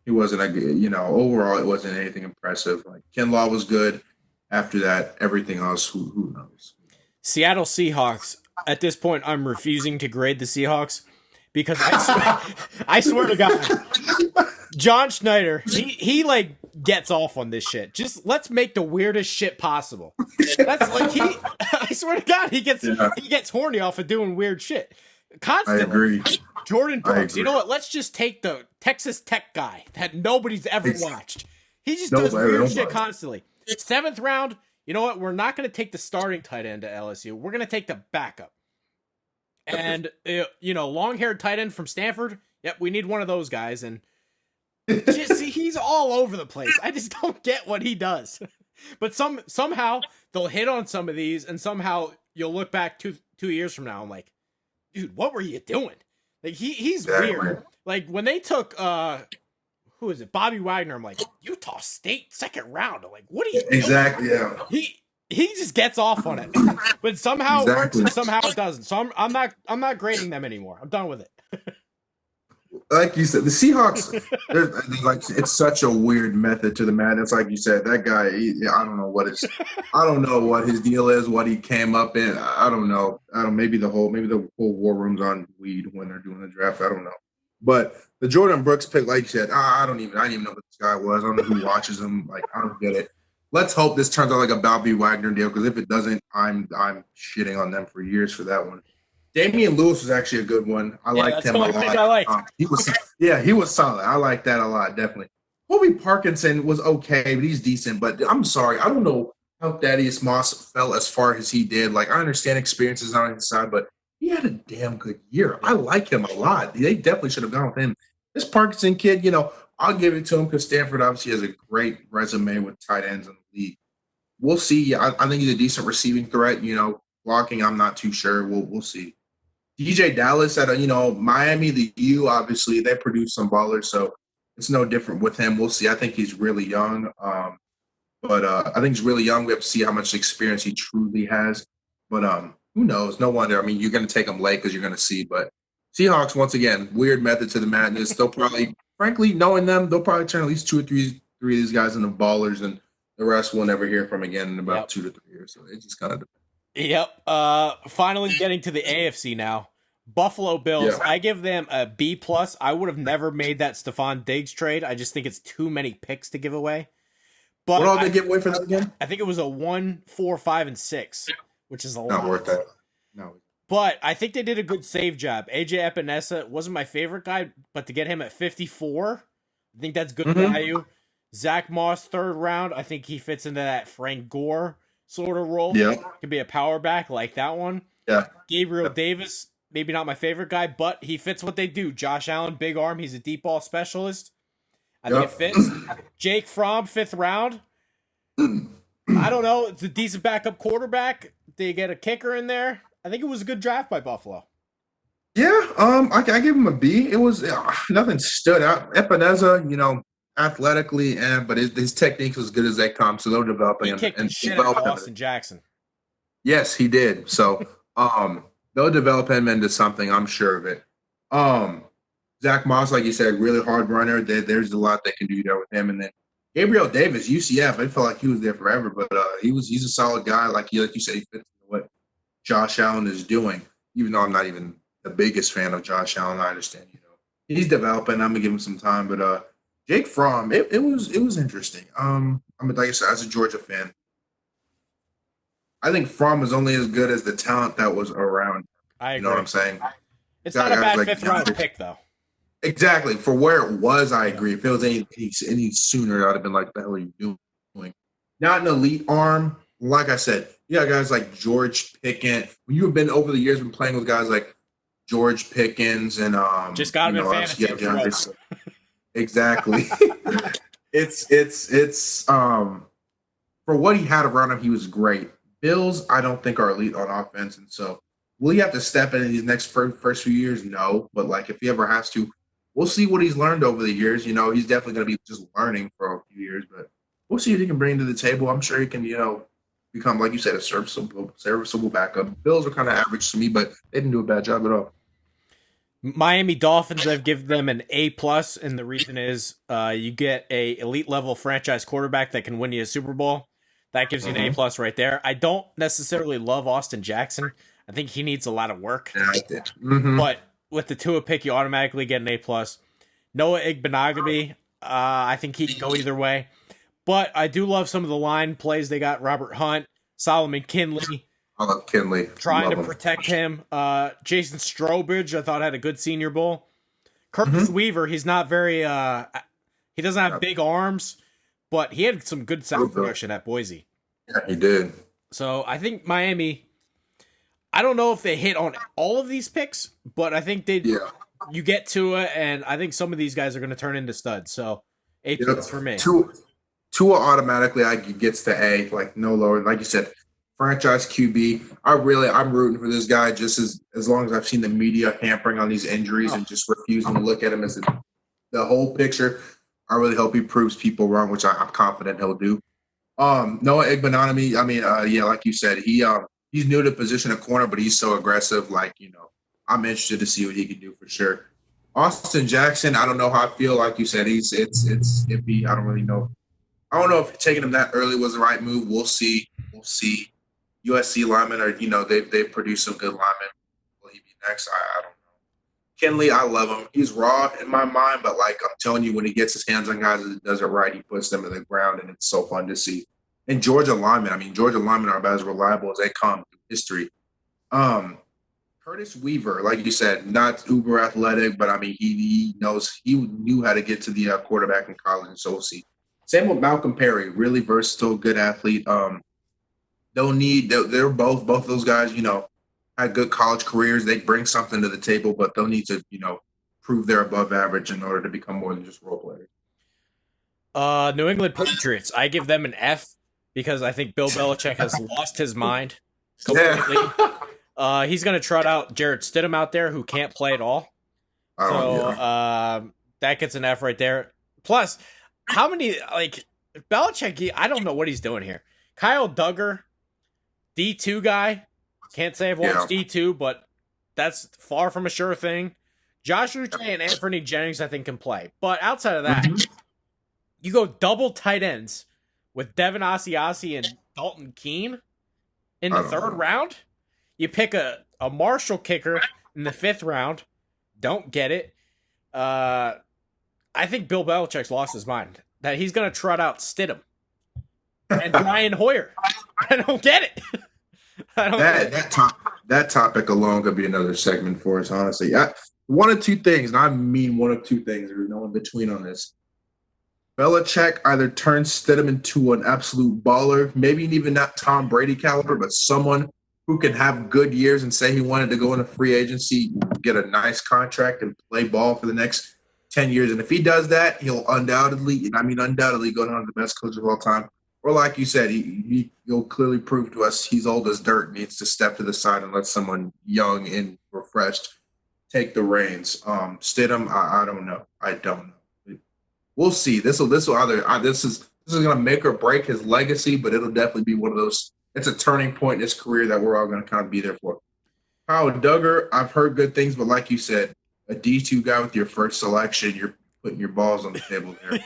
he wasn't overall it wasn't anything impressive. Like Kinlaw was good. After that, everything else, who knows? Seattle Seahawks. At this point, I'm refusing to grade the Seahawks because I swear to God, John Schneider, he like gets off on this shit. Just let's make the weirdest shit possible. That's like I swear to God, he gets horny off of doing weird shit I constantly. agree. Jordan I Brooks, agree. you know what? Let's just take the Texas Tech guy that nobody's ever watched. He just does Nobody. weird shit constantly. 7th round, you know what? We're not going to take the starting tight end to LSU. We're going to take the backup. And, long-haired tight end from Stanford, yep, we need one of those guys. And just, he's all over the place. I just don't get what he does. But somehow they'll hit on some of these, and somehow you'll look back 2 years from now and like, dude, what were you doing? Like he's weird. Like when they took who is it? Bobby Wagner. I'm like, Utah State 2nd round. I'm like, what are you doing? Exactly. Yeah. He just gets off on it. But somehow it works and somehow it doesn't. So I'm not grading them anymore. I'm done with it. Like you said, the Seahawks, it's such a weird method to the madness. Like you said, that guy, I don't know what his deal is, what he came up in. I don't know. Maybe the whole war room's on weed when they're doing the draft. I don't know. But the Jordan Brooks pick, like you said, I didn't even know who this guy was. I don't know who watches him. Like, I don't get it. Let's hope this turns out like a Bobby Wagner deal, because if it doesn't, I'm shitting on them for years for that one. Damian Lewis was actually a good one. I liked him a lot. I liked. He was solid. I like that a lot, definitely. Kobe Parkinson was okay, but he's decent. But I'm sorry, I don't know how Thaddeus Moss fell as far as he did. Like, I understand experiences on his side, but he had a damn good year. I like him a lot. They definitely should have gone with him. This Parkinson kid, I'll give it to him because Stanford obviously has a great resume with tight ends in the league. We'll see. I think he's a decent receiving threat. Blocking, I'm not too sure. We'll see. DJ Dallas at Miami, the U, obviously they produce some ballers, so it's no different with him. We'll see. I think he's really young, but I think he's really young. We have to see how much experience he truly has. But who knows? No wonder. I mean, you're going to take him late because you're going to see. But Seahawks, once again, weird method to the madness. They'll probably, frankly, knowing them, they'll probably turn at least 2 or 3 of these guys into ballers, and the rest we'll never hear from again in about 2 to 3 years. So it just kind of depends. Yep. Finally getting to the AFC now. Buffalo Bills. Yeah. I give them a B+. I would have never made that Stephon Diggs trade. I just think it's too many picks to give away. But what all did they give away for that again? I think it was a 1, 4, 5, and 6, which is a lot. Not worth that. No. But I think they did a good save job. AJ Epinesa wasn't my favorite guy, but to get him at 54, I think that's good value. Zach Moss, 3rd round. I think he fits into that Frank Gore sort of role. Yeah. Could be a power back like that one. Yeah. Gabriel Davis, maybe not my favorite guy, but he fits what they do. Josh Allen, big arm. He's a deep ball specialist. I think it fits. Jake Fromm, 5th round. I don't know. It's a decent backup quarterback. They get a kicker in there. I think it was a good draft by Buffalo. Yeah, I give him a B. It was nothing stood out. Epinesa, athletically, but his technique was as good as they come. So they'll develop him. He kicked the shit out of Austin Jackson. Yes, he did. So they'll develop him into something. I'm sure of it. Zach Moss, like you said, really hard runner. There's a lot they can do there with him. And then Gabriel Davis, UCF. I felt like he was there forever, but he's a solid guy. Like you said, he fits into what Josh Allen is doing. Even though I'm not even the biggest fan of Josh Allen, I understand. He's developing. I'm gonna give him some time, but Jake Fromm, it was interesting. Like I said, as a Georgia fan, I think Fromm was only as good as the talent that was around. I agree. You know what I'm saying? It's not a bad 5th round pick, though. Exactly. For where it was, I agree. If it was any sooner, I'd have been like, "The hell are you doing?" Not an elite arm. Like I said, you got guys like George Pickens. When you have been over the years, been playing with guys like George Pickens and just got him in fantasy. Exactly. it's for what he had around him, he was great. Bills, I don't think are elite on offense, and so will he have to step in these next first few years? No, but like if he ever has to, we'll see what he's learned over the years. He's definitely going to be just learning for a few years, but we'll see what he can bring to the table. I'm sure he can, become, like you said, a serviceable backup. Bills are kind of average to me, but they didn't do a bad job at all. Miami Dolphins, I've given them an A+, and the reason is you get a elite level franchise quarterback that can win you a Super Bowl. That gives you an A+ right there. I don't necessarily love Austin Jackson. I think he needs a lot of work. Yeah, I did. But with the Tua pick, you automatically get an A+. Noah Igbenogany, I think he can go either way. But I do love some of the line plays they got. Robert Hunt, Solomon Kinley. I love Kinley. Trying Love to him. protect him. Jason Strowbridge, I thought, had a good Senior Bowl. Curtis Weaver, he's not very... he doesn't have big arms, but he had some good sound production at Boise. Yeah, he did. So I think Miami... I don't know if they hit on all of these picks, but I think they... Yeah. You get Tua, and I think some of these guys are going to turn into studs. So A+ for me. Tua automatically gets to A, like no lower. Like you said, franchise QB. I'm rooting for this guy just as long as I've seen the media hampering on these injuries and just refusing to look at him as the whole picture. I really hope he proves people wrong, which I'm confident he'll do. Noah Igbenogany, like you said, he's new to the position of corner, but he's so aggressive. Like, I'm interested to see what he can do for sure. Austin Jackson, I don't know how I feel. Like you said, it's iffy. I don't really know. I don't know if taking him that early was the right move. We'll see. USC linemen are, they've produced some good linemen. Will he be next? I don't know. Kinley, I love him. He's raw in my mind, but like I'm telling you, when he gets his hands on guys that does it right, he puts them in the ground, and it's so fun to see. And Georgia linemen are about as reliable as they come through history. Curtis Weaver, like you said, not uber athletic, but I mean he knew how to get to the quarterback in college, and so we'll see. Same with Malcolm Perry, really versatile, good athlete. They're both those guys, had good college careers. They bring something to the table, but they'll need to, prove they're above average in order to become more than just role players. New England Patriots, I give them an F because I think Bill Belichick has lost his mind completely. Yeah. He's going to trot out Jarrett Stidham out there who can't play at all. That gets an F right there. Plus, how many, Belichick, I don't know what he's doing here. Kyle Duggar, D2 guy. Can't say I've watched D2, but that's far from a sure thing. Josh Uche and Anthony Jennings, I think, can play. But outside of that, you go double tight ends with Devin Asiasi and Dalton Keene in the third round. You pick a Marshall kicker in the 5th round. Don't get it. I think Bill Belichick's lost his mind. That he's going to trot out Stidham and Brian Hoyer. I don't get it. That topic alone could be another segment for us, honestly. One of two things, and I mean one of two things. There's no in between on this. Belichick either turns Stidham into an absolute baller, maybe even not Tom Brady caliber, but someone who can have good years and say he wanted to go into free agency, get a nice contract, and play ball for the next 10 years. And if he does that, he'll undoubtedly go down to the best coach of all time. Or like you said, he'll clearly prove to us he's old as dirt, needs to step to the side and let someone young and refreshed take the reins. Stidham, I don't know. I don't know. We'll see. This is going to make or break his legacy, but it'll definitely be one of those. It's a turning point in his career that we're all going to kind of be there for. Kyle Duggar, I've heard good things, but like you said, a D2 guy with your first selection, you're putting your balls on the table there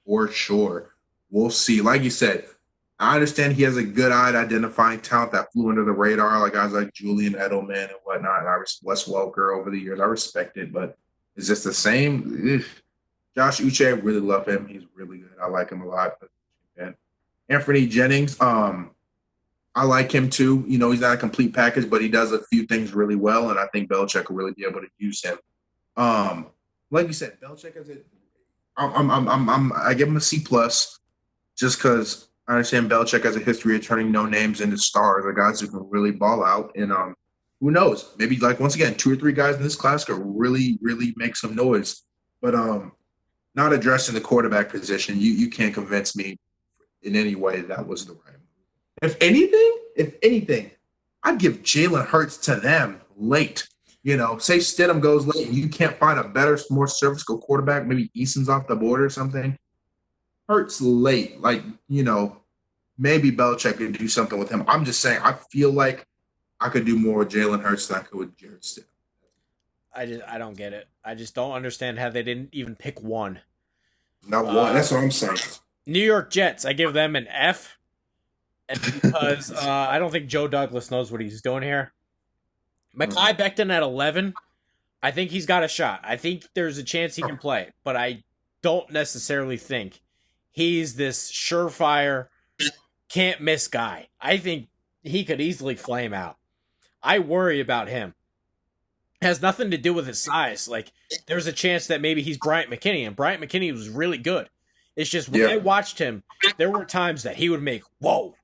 for sure. We'll see. Like you said, I understand he has a good eye at identifying talent that flew under the radar, like guys like Julian Edelman and whatnot. And Wes Welker over the years. I respect it, but is this the same? Josh Uche, I really love him. He's really good. I like him a lot. But, Anthony Jennings, I like him too. He's not a complete package, but he does a few things really well, and I think Belichick will really be able to use him. Like you said, Belichick has it. I give him a C+. Just because I understand Belichick has a history of turning no names into stars, or guys who can really ball out. And who knows? Maybe, once again, 2 or 3 guys in this class could really, really make some noise. But not addressing the quarterback position, you can't convince me in any way that was the right move. If anything, I'd give Jalen Hurts to them late. Say Stidham goes late and you can't find a better, more serviceable quarterback. Maybe Eason's off the board or something. Hurts late, maybe Belichick could do something with him. I'm just saying, I feel like I could do more with Jalen Hurts than I could with Jarrett Stidham. I don't get it. I just don't understand how they didn't even pick one. Not one. That's what I'm saying. New York Jets, I give them an F, and because I don't think Joe Douglas knows what he's doing here. Mekhi Becton at 11, I think he's got a shot. I think there's a chance he can play, but I don't necessarily think he's this surefire, can't miss guy. I think he could easily flame out. I worry about him. It has nothing to do with his size. Like, there's a chance that maybe he's Bryant McKinney, and Bryant McKinney was really good. It's just when I watched him, there were times that he would make, whoa,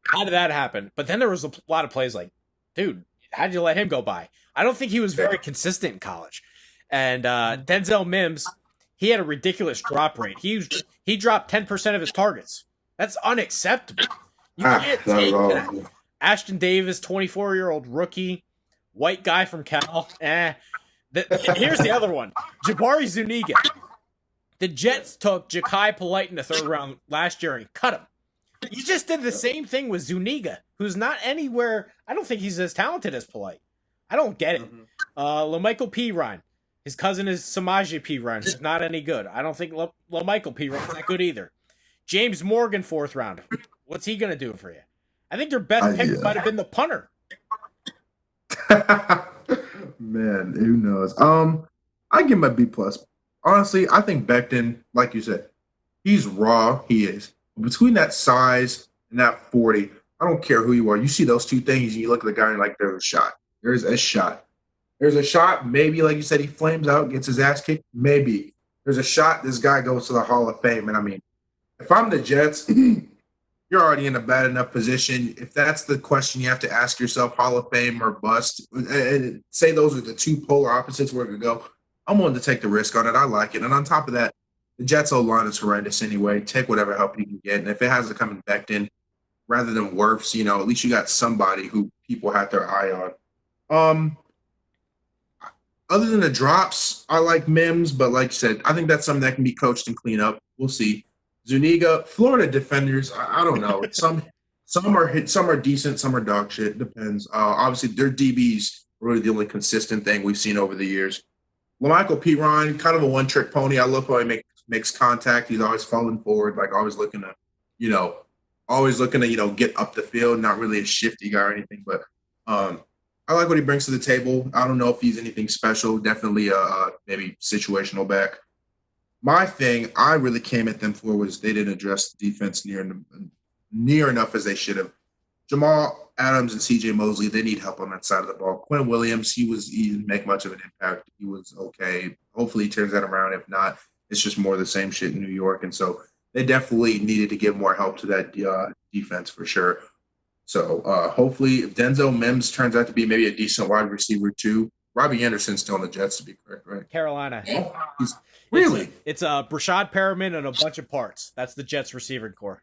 how did that happen? But then there was a lot of plays like, dude, how did you let him go by? I don't think he was very consistent in college. And Denzel Mims, he had a ridiculous drop rate. He dropped 10% of his targets. That's unacceptable. You can't take that. Ashton Davis, 24-year-old rookie, white guy from Cal. Here's the other one. Jabari Zuniga. The Jets took Ja'Kai Polite in the third round last year and cut him. You just did the same thing with Zuniga, who's not anywhere. I don't think he's as talented as Polite. I don't get it. LaMichael Pirine. His cousin is Samaje Pirine. He's not any good. I don't think LaMichael Pirine's that good either. James Morgan, 4th round. What's he going to do for you? I think their best pick might have been the punter. Man, who knows? I give him a B+. Honestly, I think Becton, like you said, he's raw. He is. Between that size and that 40, I don't care who you are. You see those two things, and you look at the guy and you're like, there's a shot. There's a shot. There's a shot. Maybe, like you said, he flames out, gets his ass kicked. Maybe. There's a shot. This guy goes to the Hall of Fame. And, I mean, if I'm the Jets, you're already in a bad enough position. If that's the question you have to ask yourself, Hall of Fame or bust, and say those are the two polar opposites where to go, I'm willing to take the risk on it. I like it. And on top of that, the Jets' O-line is horrendous anyway. Take whatever help you can get. And if it has to come in Becton rather than Wirfs, at least you got somebody who people have their eye on. Other than the drops, I like Mims, but like you said, I think that's something that can be coached and cleaned up. We'll see. Zuniga, Florida defenders, I don't know. Some are decent, some are dog shit. Depends. Obviously, their DBs are really the only consistent thing we've seen over the years. LaMichael Pirine, kind of a one-trick pony. I love how he makes contact. He's always falling forward, like always looking to, get up the field. Not really a shifty guy or anything, but I like what he brings to the table. I don't know if he's anything special. Definitely maybe situational back. My thing I really came at them for was they didn't address the defense near enough as they should have. Jamal Adams and CJ Mosley, they need help on that side of the ball. Quinn Williams, he didn't make much of an impact. He was okay. Hopefully he turns that around. If not, it's just more of the same shit in New York. And so they definitely needed to give more help to that defense for sure. So hopefully if Denzel Mims turns out to be maybe a decent wide receiver too. Robbie Anderson's still on the Jets, to be correct, right? Carolina. Really? It's Brashad Perriman and a bunch of parts. That's the Jets receiving core.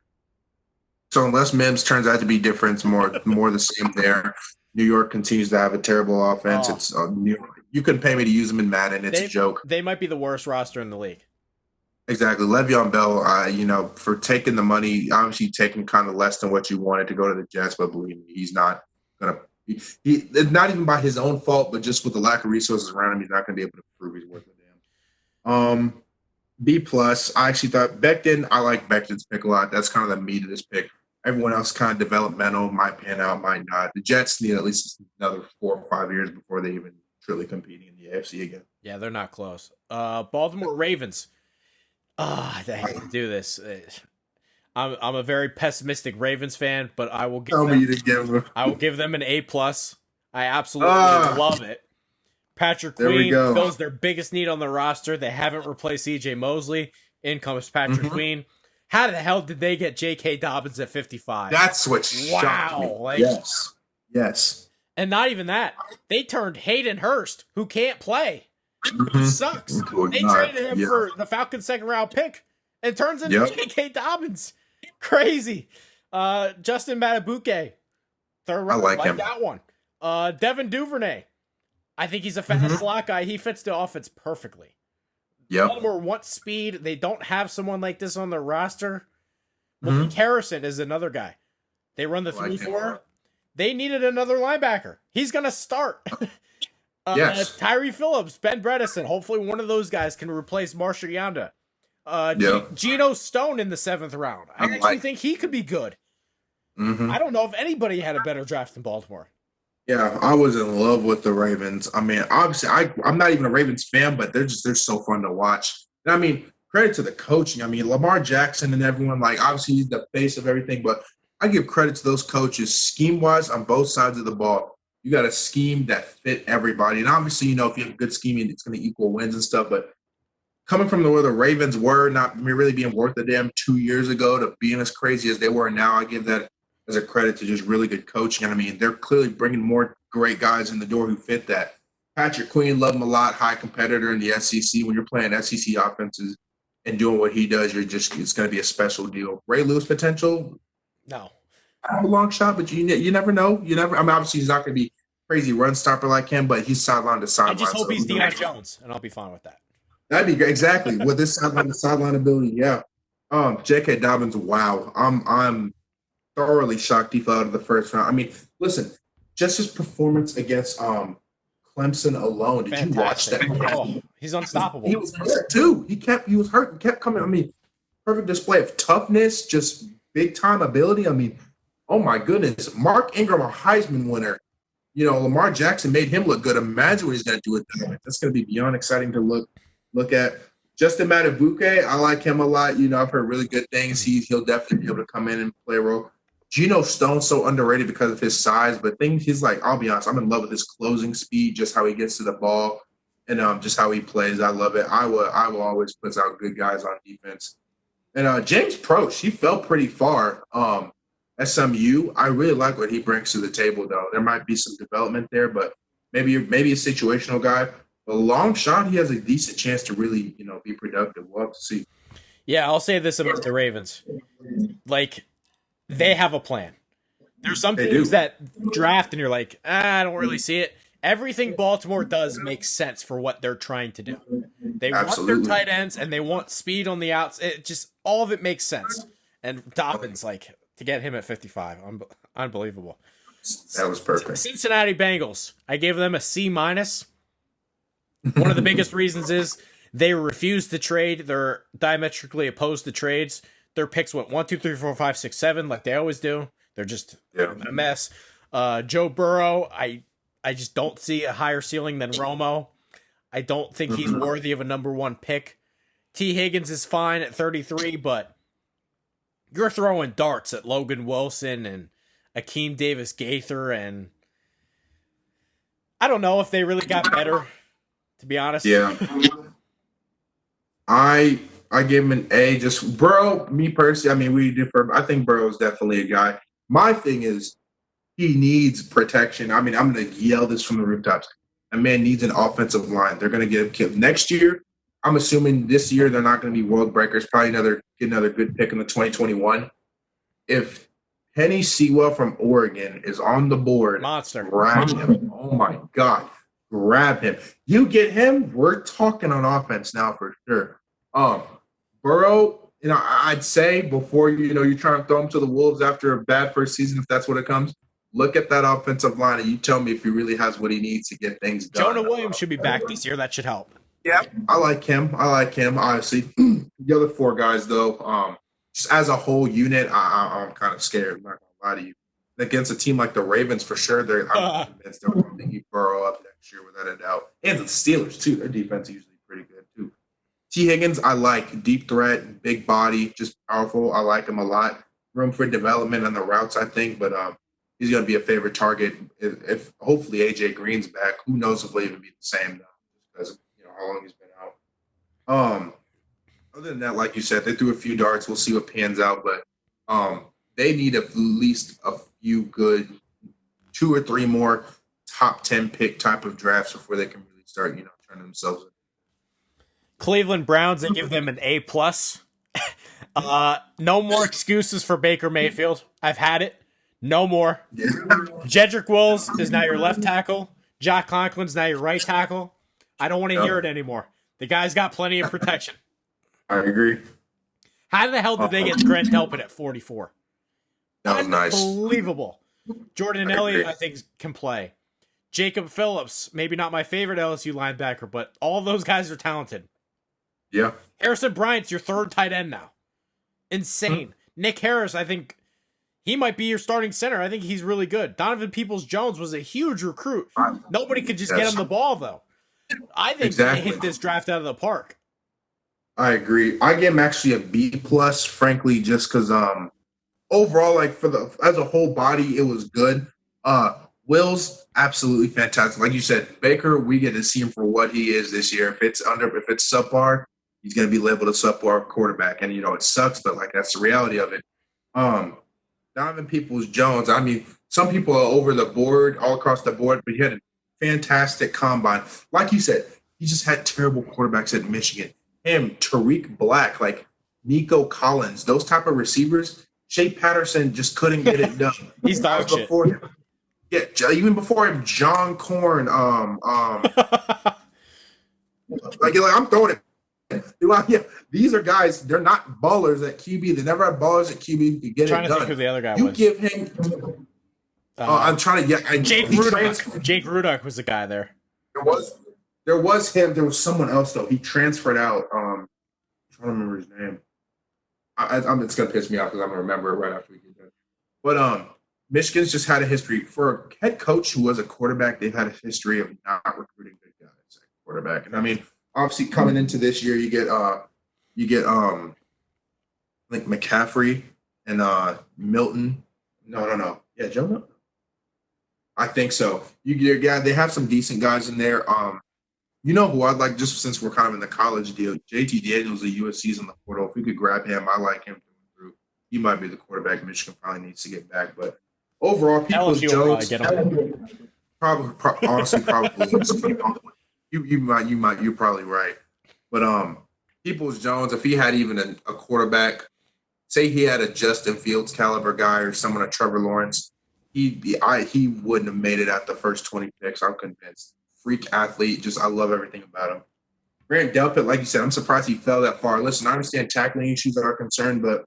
So unless Mims turns out to be different, more the same there. New York continues to have a terrible offense. It's you couldn't pay me to use them in Madden. It's a joke. They might be the worst roster in the league. Exactly. Le'Veon Bell, for taking the money, obviously taking kind of less than what you wanted to go to the Jets, but believe me, he's not going to – not even by his own fault, but just with the lack of resources around him, he's not going to be able to prove he's worth a damn. B+, I actually thought Becton – I like Becton's pick a lot. That's kind of the meat of this pick. Everyone else kind of developmental, might pan out, might not. The Jets need at least another 4 or 5 years before they even truly competing in the AFC again. Yeah, they're not close. Baltimore Ravens. I hate to do this. I'm a very pessimistic Ravens fan, but I will give them an A+. I absolutely love it. Patrick Queen fills their biggest need on the roster. They haven't replaced CJ Mosley. In comes Patrick Queen. How the hell did they get J.K. Dobbins at 55? That's what shocked me. Yes. And not even that. They turned Hayden Hurst, who can't play. Who sucks. They traded him for the Falcons' second-round pick and turns into J.K. Dobbins. Crazy. Justin Matabuke, third round. I like him. That one. Devin Duvernay. I think he's a fast slot guy. He fits the offense perfectly. Baltimore wants speed. They don't have someone like this on their roster. Malik Harrison is another guy. They run the 3-4. They needed another linebacker. He's going to start. Tyree Phillips, Ben Bredesen. Hopefully one of those guys can replace Marshall Yanda. Geno Stone in the 7th round. I actually think he could be good. I don't know if anybody had a better draft than Baltimore. Yeah, I was in love with the Ravens. I mean, obviously, I'm not even a Ravens fan, but they're so fun to watch. And I mean, credit to the coaching. I mean, Lamar Jackson and everyone, like, obviously he's the face of everything, but I give credit to those coaches scheme-wise on both sides of the ball. You got a scheme that fit everybody. And obviously, you know, if you have good scheming, it's going to equal wins and stuff. But coming from where the Ravens were, not really being worth a damn 2 years ago to being as crazy as they were now, I give that as a credit to just really good coaching. And I mean, they're clearly bringing more great guys in the door who fit that. Patrick Queen, love him a lot, high competitor in the SEC. When you're playing SEC offenses and doing what he does, it's going to be a special deal. Ray Lewis potential? No. I have a long shot, but you never know. I mean, obviously he's not going to be crazy run stopper like him, but he's sideline to sideline. I just hope he's Deion Jones, and I'll be fine with that. That'd be great. Exactly. With this sideline to sideline ability, yeah. J.K. Dobbins, wow. I'm thoroughly shocked he fell out of the first round. I mean, listen, just his performance against Clemson alone. Did Fantastic. You watch that? Oh, he's unstoppable. He was hurt too. He was hurt and kept coming. I mean, perfect display of toughness, just big time ability. I mean, oh my goodness. Mark Ingram, a Heisman winner. You know, Lamar Jackson made him look good. Imagine what he's going to do with that. That's going to be beyond exciting to look at. Justin Matabuke, I like him a lot. You know, I've heard really good things. He'll definitely be able to come in and play a role. Geno Stone's so underrated because of his size, but he's like, I'll be honest, I'm in love with his closing speed, just how he gets to the ball, and just how he plays. I love it. I will always put out good guys on defense. And James Proche, he fell pretty far. SMU, I really like what he brings to the table, though. There might be some development there, but maybe a situational guy. But long shot, he has a decent chance to really, be productive. We'll have to see. Yeah, I'll say this about the Ravens. Like, they have a plan. There's some things that draft and you're like, I don't really see it. Everything Baltimore does makes sense for what they're trying to do. They want their tight ends and they want speed on the outs. It just, all of it makes sense. And Dobbins, like, to get him at 55, unbelievable. That was perfect. Cincinnati Bengals, I gave them a C-. One of the biggest reasons is they refuse to trade. They're diametrically opposed to trades. Their picks went 1, 2, 3, 4, 5, 6, 7, like they always do. They're just a mess. Joe Burrow, I just don't see a higher ceiling than Romo. I don't think he's worthy of a number 1 pick. T. Higgins is fine at 33, but you're throwing darts at Logan Wilson and Akeem Davis Gaither, and I don't know if they really got better, to be honest. Yeah. I gave him an A. Just Burrow, me personally, I mean, we differ. I think Burrow is definitely a guy. My thing is he needs protection. I mean, I'm going to yell this from the rooftops. A man needs an offensive line. They're going to get him killed. Next year, I'm assuming this year they're not going to be world breakers. Probably get another good pick in the 2021. If Penny Sewell from Oregon is on the board, monster, grab him. Oh, my God. Grab him. You get him, we're talking on offense now for sure. Burrow, I'd say before you're trying to throw him to the wolves after a bad first season, if that's what it comes, look at that offensive line and you tell me if he really has what he needs to get things done. Jonah Williams should be back this year. That should help. Yeah, I like him, honestly. The other 4 guys, though, just as a whole unit, I'm kind of scared. I'm not going to lie to you. Against a team like the Ravens, for sure, I'm convinced they're going to Burrow up next year without a doubt. And the Steelers, too. Their defense is usually pretty good, too. T. Higgins, I like. Deep threat, big body, just powerful. I like him a lot. Room for development on the routes, I think, but he's going to be a favorite target. If hopefully A.J. Green's back, who knows if he'll even be the same now, because how long he's been out. Other than that, like you said, they threw a few darts. We'll see what pans out, but they need at least a few good 2 or 3 more top 10 pick type of drafts before they can really start, turning themselves in. Cleveland Browns, they give them an A+. No more excuses for Baker Mayfield. I've had it. No more. Yeah. Jedrick Wills is now your left tackle. Jack Conklin's now your right tackle. I don't want to hear it anymore. The guy's got plenty of protection. I agree. How the hell did they get Grant Delpit at 44? That was nice. Unbelievable. Jordan Elliott, I think, can play. Jacob Phillips, maybe not my favorite LSU linebacker, but all those guys are talented. Yeah. Harrison Bryant's your 3rd tight end now. Insane. Nick Harris, I think he might be your starting center. I think he's really good. Donovan Peoples-Jones was a huge recruit. Nobody could just get him the ball, though. I think they hit this draft out of the park. I agree. I give him actually a B plus, frankly, just because overall, like for the as a whole body, it was good. Uh Will's absolutely fantastic. Like you said, Baker, we get to see him for what he is this year. If it's subpar, he's gonna be labeled a subpar quarterback. And it sucks, but like that's the reality of it. Um Donovan Peoples Jones, I mean, some people are over the board, all across the board, but he had a fantastic combine. Like you said, he just had terrible quarterbacks at Michigan. Him, Tariq Black, like Nico Collins, those type of receivers. Shea Patterson just couldn't get it done. He's dog shit. Before him. Yeah, even before him, John Corn. Like I'm throwing it. Yeah, these are guys. They're not ballers at QB. They never had ballers at QB who could get it done. Trying to think who the other guy you was. Give him. I'm trying to. Yeah, Jake Rudock. Jake Rudock was the guy there. There was him. There was someone else though. He transferred out. I'm trying to remember his name. It's gonna piss me off because I'm gonna remember it right after we get done. But Michigan's just had a history for a head coach who was a quarterback. They've had a history of not recruiting good guys at quarterback. And I mean, obviously coming into this year, you get like McCaffrey and Milton. No. Yeah, Joe Milton. I think so. They have some decent guys in there. You know who I'd like, just since we're kind of in the college deal, JT Daniels, the USC's in the portal. If we could grab him, I like him through. He might be the quarterback Michigan probably needs to get back. But overall, Peoples Jones, honestly, probably. You're probably right. But Peoples Jones, if he had even a quarterback, say he had a Justin Fields caliber guy or someone, a Trevor Lawrence, he wouldn't have made it at the first 20 picks. I'm convinced. Freak athlete, I love everything about him. Grant Delpit, like you said, I'm surprised he fell that far. Listen, I understand tackling issues are a concern, but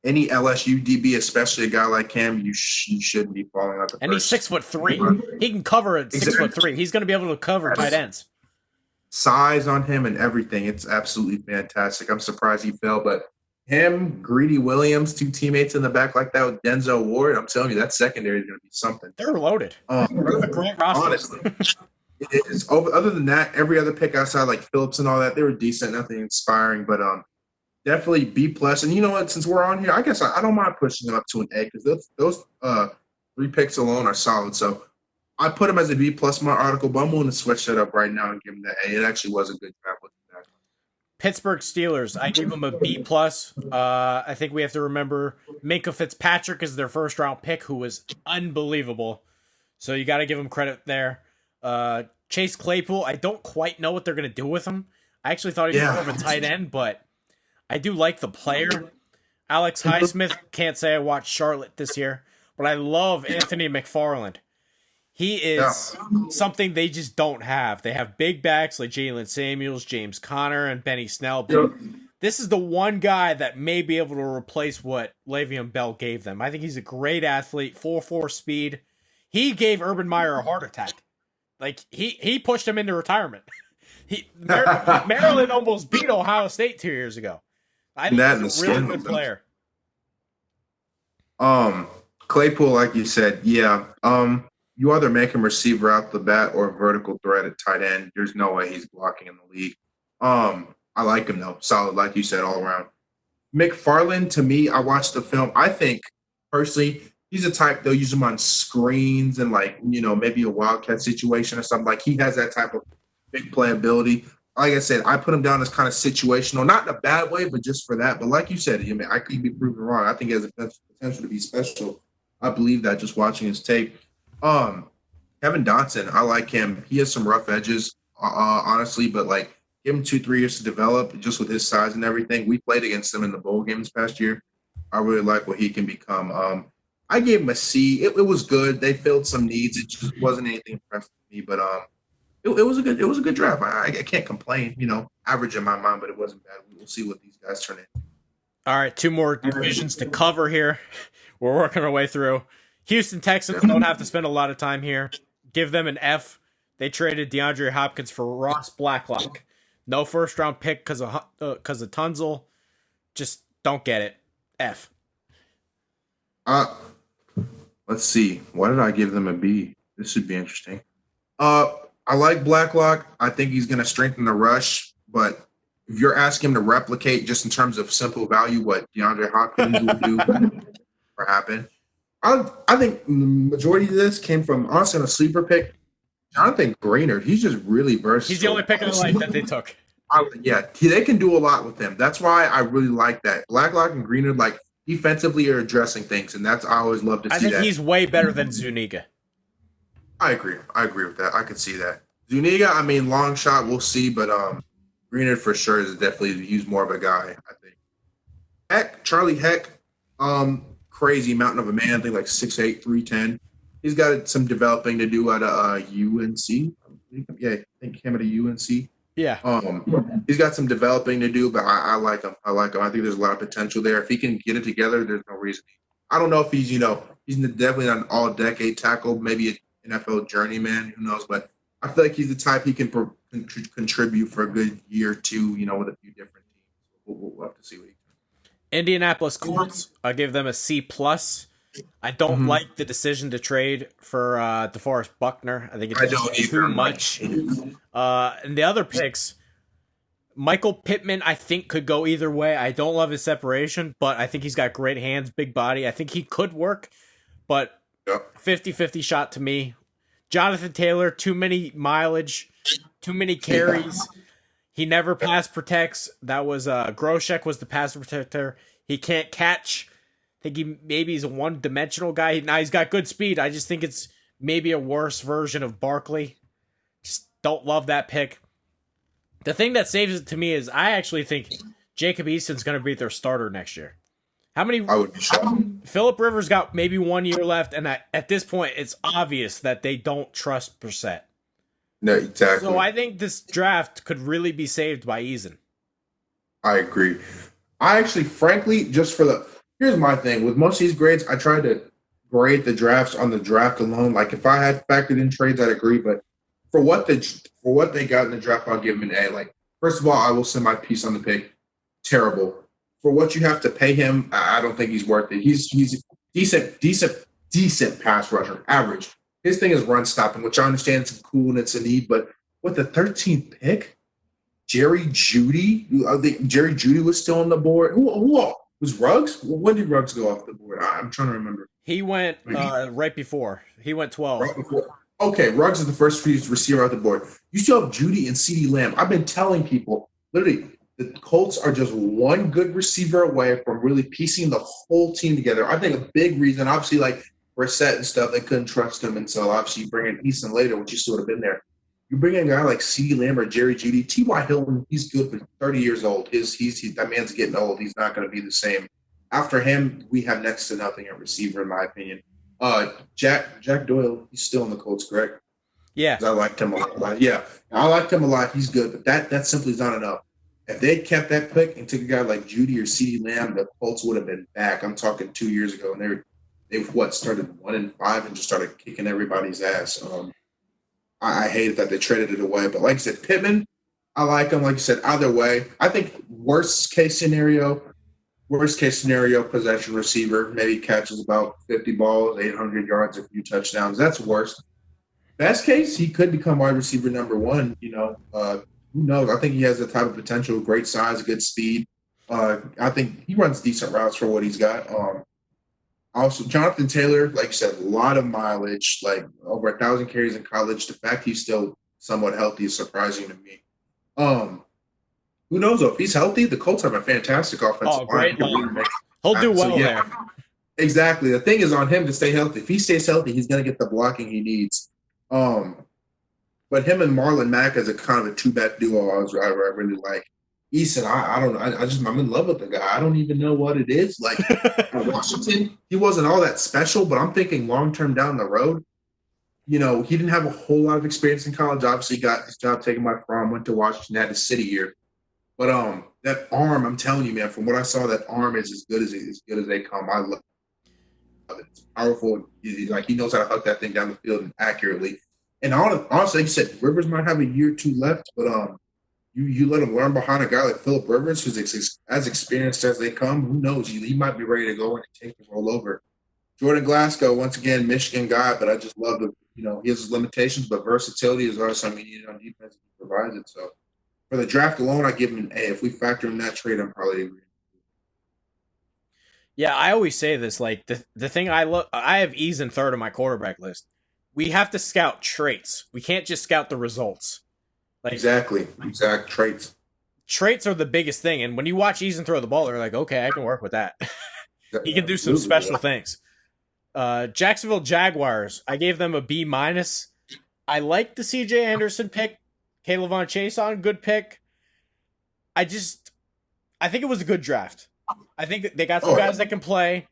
any LSU DB, especially a guy like him, you shouldn't be falling out the And first. he's 6'3". He can cover at 6'3". He's going to be able to cover tight ends. Size on him and everything, it's absolutely fantastic. I'm surprised he fell, but him, Greedy Williams, two teammates in the back like that with Denzel Ward, I'm telling you, that secondary is going to be something. They're loaded. A great roster. Honestly, it is. Other than that, every other pick outside like Phillips and all that, they were decent, nothing inspiring, but definitely B plus. And you know what? Since we're on here, I guess I don't mind pushing them up to an A because those 3 picks alone are solid. So I put them as a B plus my article, but I'm willing to switch that up right now and give them the A. It actually was a good draft. Pittsburgh Steelers, I give them a B plus. I think we have to remember Minkah Fitzpatrick is their first round pick, who was unbelievable. So you got to give him credit there. Chase Claypool, I don't quite know what they're going to do with him. I actually thought he was more of a tight end, but I do like the player. Alex Highsmith, can't say I watched Charlotte this year, but I love Anthony McFarland. He is something they just don't have. They have big backs like Jalen Samuels, James Conner, and Benny Snell. But this is the one guy that may be able to replace what Le'Veon Bell gave them. I think he's a great athlete, 4.4 speed. He gave Urban Meyer a heart attack. Like, he pushed him into retirement. Maryland almost beat Ohio State 2 years ago. I think he's a really good player. Claypool, like you said, yeah. You either make him receiver out the bat or a vertical threat at tight end. There's no way he's blocking in the league. I like him, though. Solid, like you said, all around. McFarland, to me, I watched the film. I think, personally, he's a type they'll use him on screens and, like, maybe a wildcat situation or something. Like, he has that type of big playability. Like I said, I put him down as kind of situational, not in a bad way, but just for that. But like you said, I could be proven wrong. I think he has the potential to be special. I believe that just watching his tape. Kevin Dotson, I like him. He has some rough edges, honestly, but like give him 2-3 years to develop just with his size and everything. We played against him in the bowl games past year. I really like what he can become. I gave him a C. It was good. They filled some needs. It just wasn't anything impressive to me, but it was a good draft. I can't complain. Average in my mind, but it wasn't bad. We'll see what these guys turn in. All right, 2 more divisions to cover here. We're working our way through. Houston Texans don't have to spend a lot of time here. Give them an F. They traded DeAndre Hopkins for Ross Blacklock. No first-round pick because of Tunzel. Just don't get it. F. Let's see. Why did I give them a B? This should be interesting. I like Blacklock. I think he's going to strengthen the rush, but if you're asking him to replicate just in terms of simple value what DeAndre Hopkins would do, or happen. I think the majority of this came from honestly on a sleeper pick. Jonathan Greenard, he's just really He's the versatile. only pick I like that they took. They can do a lot with him. That's why I really like that. Blacklock and Greenard, like defensively, are addressing things, and that's I always love to see I think that. he's way better than Zuniga. I agree. I agree with that. I can see that. Zuniga, I mean, long shot, we'll see, but Greenard for sure is definitely he's more of a guy. I think. Charlie Heck, crazy mountain of a man. I think like 6'8", 310. He's got some developing to do at UNC. Yeah, I think he came at a UNC. Yeah. He's got some developing to do, but I like him. I like him. I think there's a lot of potential there. If he can get it together, there's no reason. I don't know if he's definitely not an all-decade tackle, maybe an NFL journeyman. Who knows? But I feel like he's the type he can contribute for a good year or two. With a few different teams. We'll have to see what he can. Indianapolis Colts, I give them a C+. I don't like the decision to trade for DeForest Buckner. I think it's too much. And the other picks, Michael Pittman, I think could go either way. I don't love his separation, but I think he's got great hands, big body. I think he could work, but 50-50 shot to me. Jonathan Taylor, too many mileage, too many carries. He never pass protects. That was Groshek was the pass protector. He can't catch. I think he's a one-dimensional guy. Now he's got good speed. I just think it's maybe a worse version of Barkley. Just don't love that pick. The thing that saves it to me is I actually think Jacob Easton's going to be their starter next year. How many? I would be shocked. Phillip Rivers got maybe 1 year left, and at this point, it's obvious that they don't trust Brissett. No, exactly. So I think this draft could really be saved by Eason. I agree. I actually, frankly, here's my thing. With most of these grades, I try to grade the drafts on the draft alone. Like if I had factored in trades, I'd agree. But for what they got in the draft, I'll give them an A. Like, first of all, I will send my piece on the pick. Terrible. For what you have to pay him, I don't think he's worth it. He's decent pass rusher, average. His thing is run stopping, which I understand it's cool and it's a need. But with the 13th pick, Jerry Jeudy, I think Jerry Jeudy was still on the board. Who was Ruggs? When did Ruggs go off the board? I'm trying to remember. He went right before. He went 12. Right before. Okay, Ruggs is the first receiver off the board. You still have Jeudy and CeeDee Lamb. I've been telling people, literally, the Colts are just one good receiver away from really piecing the whole team together. I think a big reason, obviously, like Brissett and stuff, they couldn't trust him, and so obviously you bring in Easton later, which used to have been there. You bring in a guy like CeeDee Lamb or Jerry Jeudy. T.Y. Hilton, he's good, but 30 years old. That man's getting old. He's not going to be the same. After him, we have next to nothing at receiver, in my opinion. Jack Doyle, he's still in the Colts, correct? Yeah. I liked him a lot. Yeah, I liked him a lot. He's good, but that simply is not enough. If they kept that pick and took a guy like Jeudy or CeeDee Lamb, the Colts would have been back. I'm talking 2 years ago, and they started 1-5 and just started kicking everybody's ass. I hated that they traded it away, but like I said, Pittman, I like him. Like you said, either way, I think worst case scenario, possession receiver, maybe catches about 50 balls, 800 yards, a few touchdowns. That's worst. Best case, he could become wide receiver number one. Who knows? I think he has the type of potential, great size, good speed. I think he runs decent routes for what he's got. Also, Jonathan Taylor, like you said, a lot of mileage, like over 1,000 carries in college. The fact he's still somewhat healthy is surprising to me. Who knows, though? If he's healthy, the Colts have a fantastic offensive line. Great line. He'll do well there. Exactly. The thing is on him to stay healthy. If he stays healthy, he's going to get the blocking he needs. But him and Marlon Mack as a kind of a two-back duo, I really like. Easton, I don't know. I'm in love with the guy. I don't even know what it is. Like Washington, he wasn't all that special, but I'm thinking long-term down the road. He didn't have a whole lot of experience in college. Obviously, got his job taken by Fromm, went to Washington, had a city year. But that arm, I'm telling you, man, from what I saw, that arm is as good as they come. I love it. It's powerful. He knows how to huck that thing down the field and accurately. And honestly, like you said, Rivers might have a year or two left, but you let him learn behind a guy like Phillip Rivers, who's as experienced as they come. Who knows? He might be ready to go and take the role over. Jordan Glasgow, once again, Michigan guy, but I just love he has his limitations, but versatility is also something you need on defense. He provides it. So For the draft alone, I give him an A. If we factor in that trade, I'm probably agreeing. Yeah, I always say this. Like the thing I look, I have Ease in third on my quarterback list. We have to scout traits. We can't just scout the results. Like Exactly. Exact traits. traits are the biggest thing. And when you watch Eason throw the ball, they're like, okay, I can work with that. He can do some Absolutely. special things. Jacksonville Jaguars, I gave them a B minus. I like the CJ Anderson pick. Caleb Von Chase on good pick. I just I think it was a good draft. I think they got some Oh, guys that can play,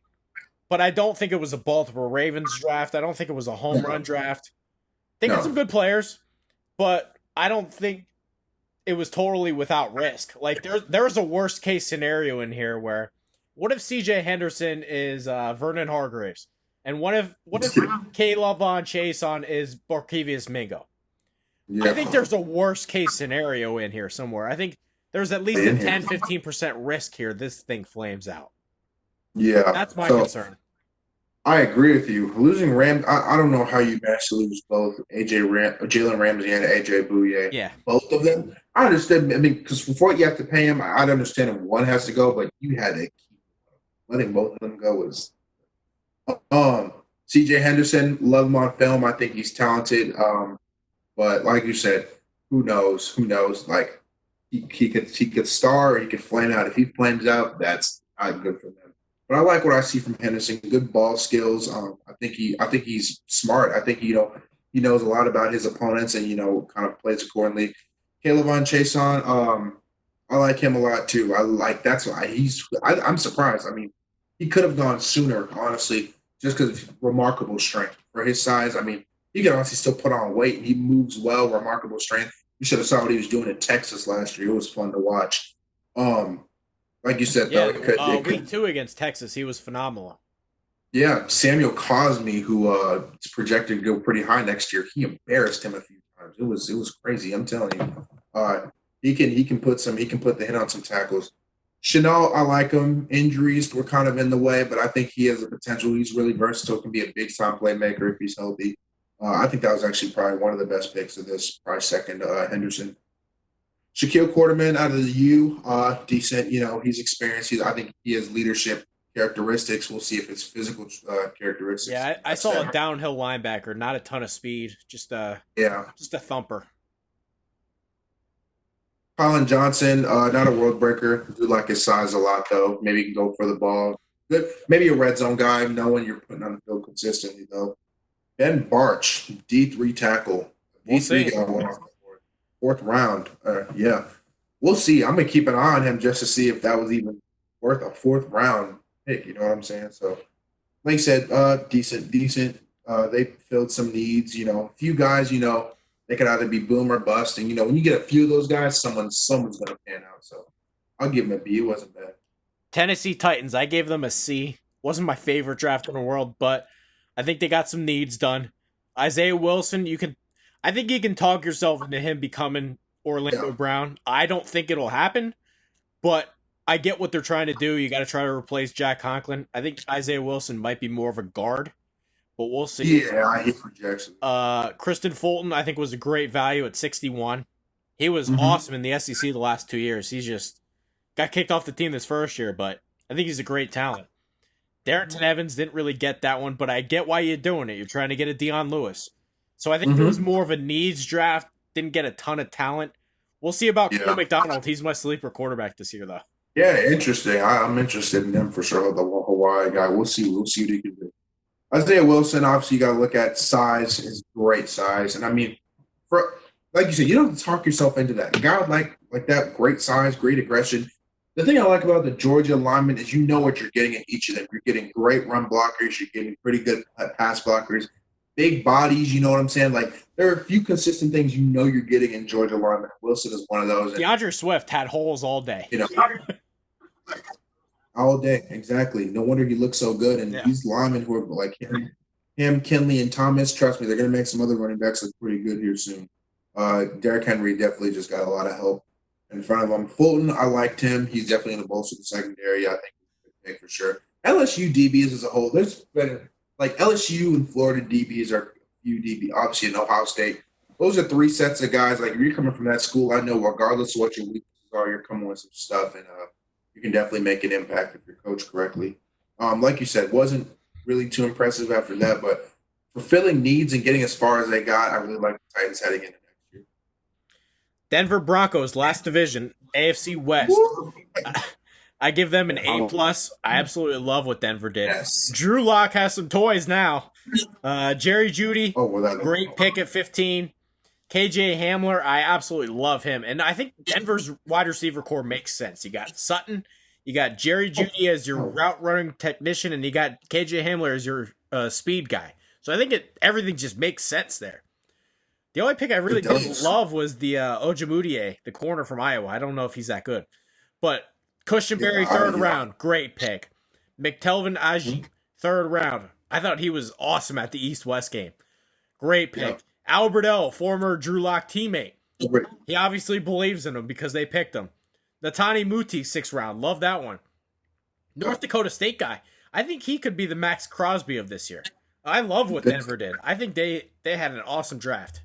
but I don't think it was a Baltimore Ravens draft. I don't think it was a home run draft. They got some no. good players, but I don't think it was totally without risk. Like there's a worst case scenario in here where what if CJ Henderson is Vernon Hargreaves? And what if Caleb Von Chason is Barkevius Mingo? I think Yeah. there's a worst case scenario in here somewhere. I think there's at least a 10-15% risk here this thing flames out. Yeah. That's my So concern. I agree with you. Losing Ram, I don't know how you managed to lose both Jalen Ramsey and AJ Bouye. Yeah. Both of them. I understood. I mean, because before you have to pay him, I'd understand if one has to go, but you had to keep letting both of them go was. Um, CJ Henderson, love him on film. I think he's talented. But like you said, who knows? Who knows? Like he could star or he could flame out. If he flames out, that's not good for them. But I like what I see from Henderson. Good ball skills. I think he's smart. I think he knows a lot about his opponents and kind of plays accordingly. Caleb on Chason, I like him a lot too. I like that's why I'm surprised. I mean, he could have gone sooner, honestly, just because of remarkable strength for his size. I mean, he can honestly still put on weight and he moves well, remarkable strength. You should have saw what he was doing in Texas last year. It was fun to watch. Um, like you said, though, Yeah, it could week 2 against Texas, he was phenomenal. yeah, Samuel Cosme, who is projected to go pretty high next year, he embarrassed him a few times. It was crazy. I'm telling you, he can put the hit on some tackles. Chanel, I like him. Injuries were kind of in the way, but I think he has the potential. He's really versatile. Can be a big time playmaker if he's healthy. I think that was actually probably one of the best picks of this. Probably second Henderson. Shaquille Quarterman out of the U, decent. He's experienced. I think he has leadership characteristics. We'll see if it's physical characteristics. Yeah, I saw a downhill linebacker, not a ton of speed, Yeah. just a thumper. Colin Johnson, not a world breaker. Do like his size a lot though. Maybe he can go for the ball. Good. Maybe a red zone guy, knowing you're putting on the field consistently though. Ben Barch, D3 tackle. We'll D3 see. got one off the board. Fourth round. Yeah. We'll see. I'm gonna keep an eye on him just to see if that was even worth a fourth round pick. You know what I'm saying? So like I said, decent. They filled some needs. A few guys. They could either be boom or bust. And when you get a few of those guys, someone's gonna pan out. So I'll give him a B. It wasn't bad. Tennessee Titans, I gave them a C. Wasn't my favorite draft in the world, but I think they got some needs done. Isaiah Wilson, I think you can talk yourself into him becoming Orlando Yeah. Brown. I don't think it'll happen, but I get what they're trying to do. You got to try to replace Jack Conklin. I think Isaiah Wilson might be more of a guard, but we'll see. Yeah, I hate projection. Kristen Fulton, I think, was a great value at 61. He was Mhm. awesome in the SEC the last 2 years. He's just got kicked off the team this first year, but I think he's a great talent. Darrington Evans didn't really get that one, but I get why you're doing it. You're trying to get a Deion Lewis. So I think there was more of a needs draft. Didn't get a ton of talent. We'll see about Yeah. Cole McDonald. He's my sleeper quarterback this year, though. Yeah, interesting. I'm interested in him for sure. The Hawaii guy. We'll see. We'll see what he can do. Isaiah Wilson, obviously, you got to look at size. His great size, and I mean, for like you said, you don't have to talk yourself into that. A guy like that, great size, great aggression. The thing I like about the Georgia alignment is you know what you're getting in each of them. You're getting great run blockers. You're getting pretty good pass blockers. Big bodies. You know what I'm saying? Like there are a few consistent things you're getting in Georgia alignment. Wilson is one of those. And, DeAndre Swift had holes all day. All day, exactly. No wonder he looks so good. And these linemen who are like him, Kinley, and Thomas, trust me, they're going to make some other running backs look pretty good here soon. Derrick Henry definitely just got a lot of help in front of him. Fulton, I liked him. He's definitely in the bolster of the secondary. I think he's a good pick for sure. LSU DBs as a whole, there's been like LSU and Florida DBs are a few DB, obviously in Ohio State. those are three sets of guys. Like if you're coming from that school, I know regardless of what your weaknesses are, you're coming with some stuff, and you can definitely make an impact if you're coached correctly. Like you said, wasn't really too impressive after that, but fulfilling needs and getting as far as they got, I really like the Titans heading into next year. Denver Broncos, last division, AFC West. Woo! I give them an A plus. I absolutely love what Denver did. Yes. Drew Lock has some toys now. Jerry Judy, Oh, well, that great pick at 15. KJ Hamler, I absolutely love him. And I think Denver's wide receiver core makes sense. You got Sutton, you got Jerry Judy as your route running technician, and you got KJ Hamler as your speed guy. So I think everything just makes sense there. The only pick I really didn't love was the Ojamudie, the corner from Iowa. I don't know if he's that good. But Cushionberry, third round, great pick. McTelvin Aji, third round. I thought he was awesome at the East-West game. Great pick. Yeah. Albert L., former Drew Lock teammate. He obviously believes in him because they picked him. Natani Muti, sixth round. Love that one. North Dakota State guy. I think he could be the Max Crosby of this year. I love what Denver did. I think they had an awesome draft.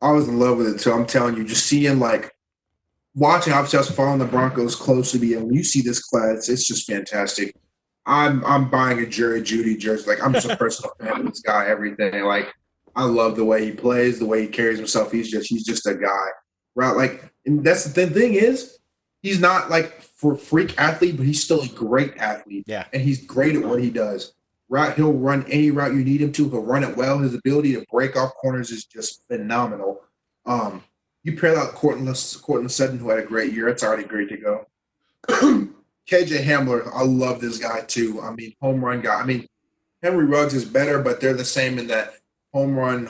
I was in love with it too. I'm telling you, just seeing watching, obviously I was following the Broncos closely, and when you see this class, it's just fantastic. I'm buying a Jerry Judy jersey. I'm just a personal fan of this guy, everything. I love the way he plays, the way he carries himself. He's just a guy. Right? And that's the thing is, he's not for freak athlete, but he's still a great athlete. Yeah. And he's great at what he does. Right? He'll run any route you need him to. He'll run it well. His ability to break off corners is just phenomenal. You pair that Cortland Sutton, who had a great year. It's already great to go. KJ Hamler, I love this guy too. Home run guy. Henry Ruggs is better, but they're the same in that home run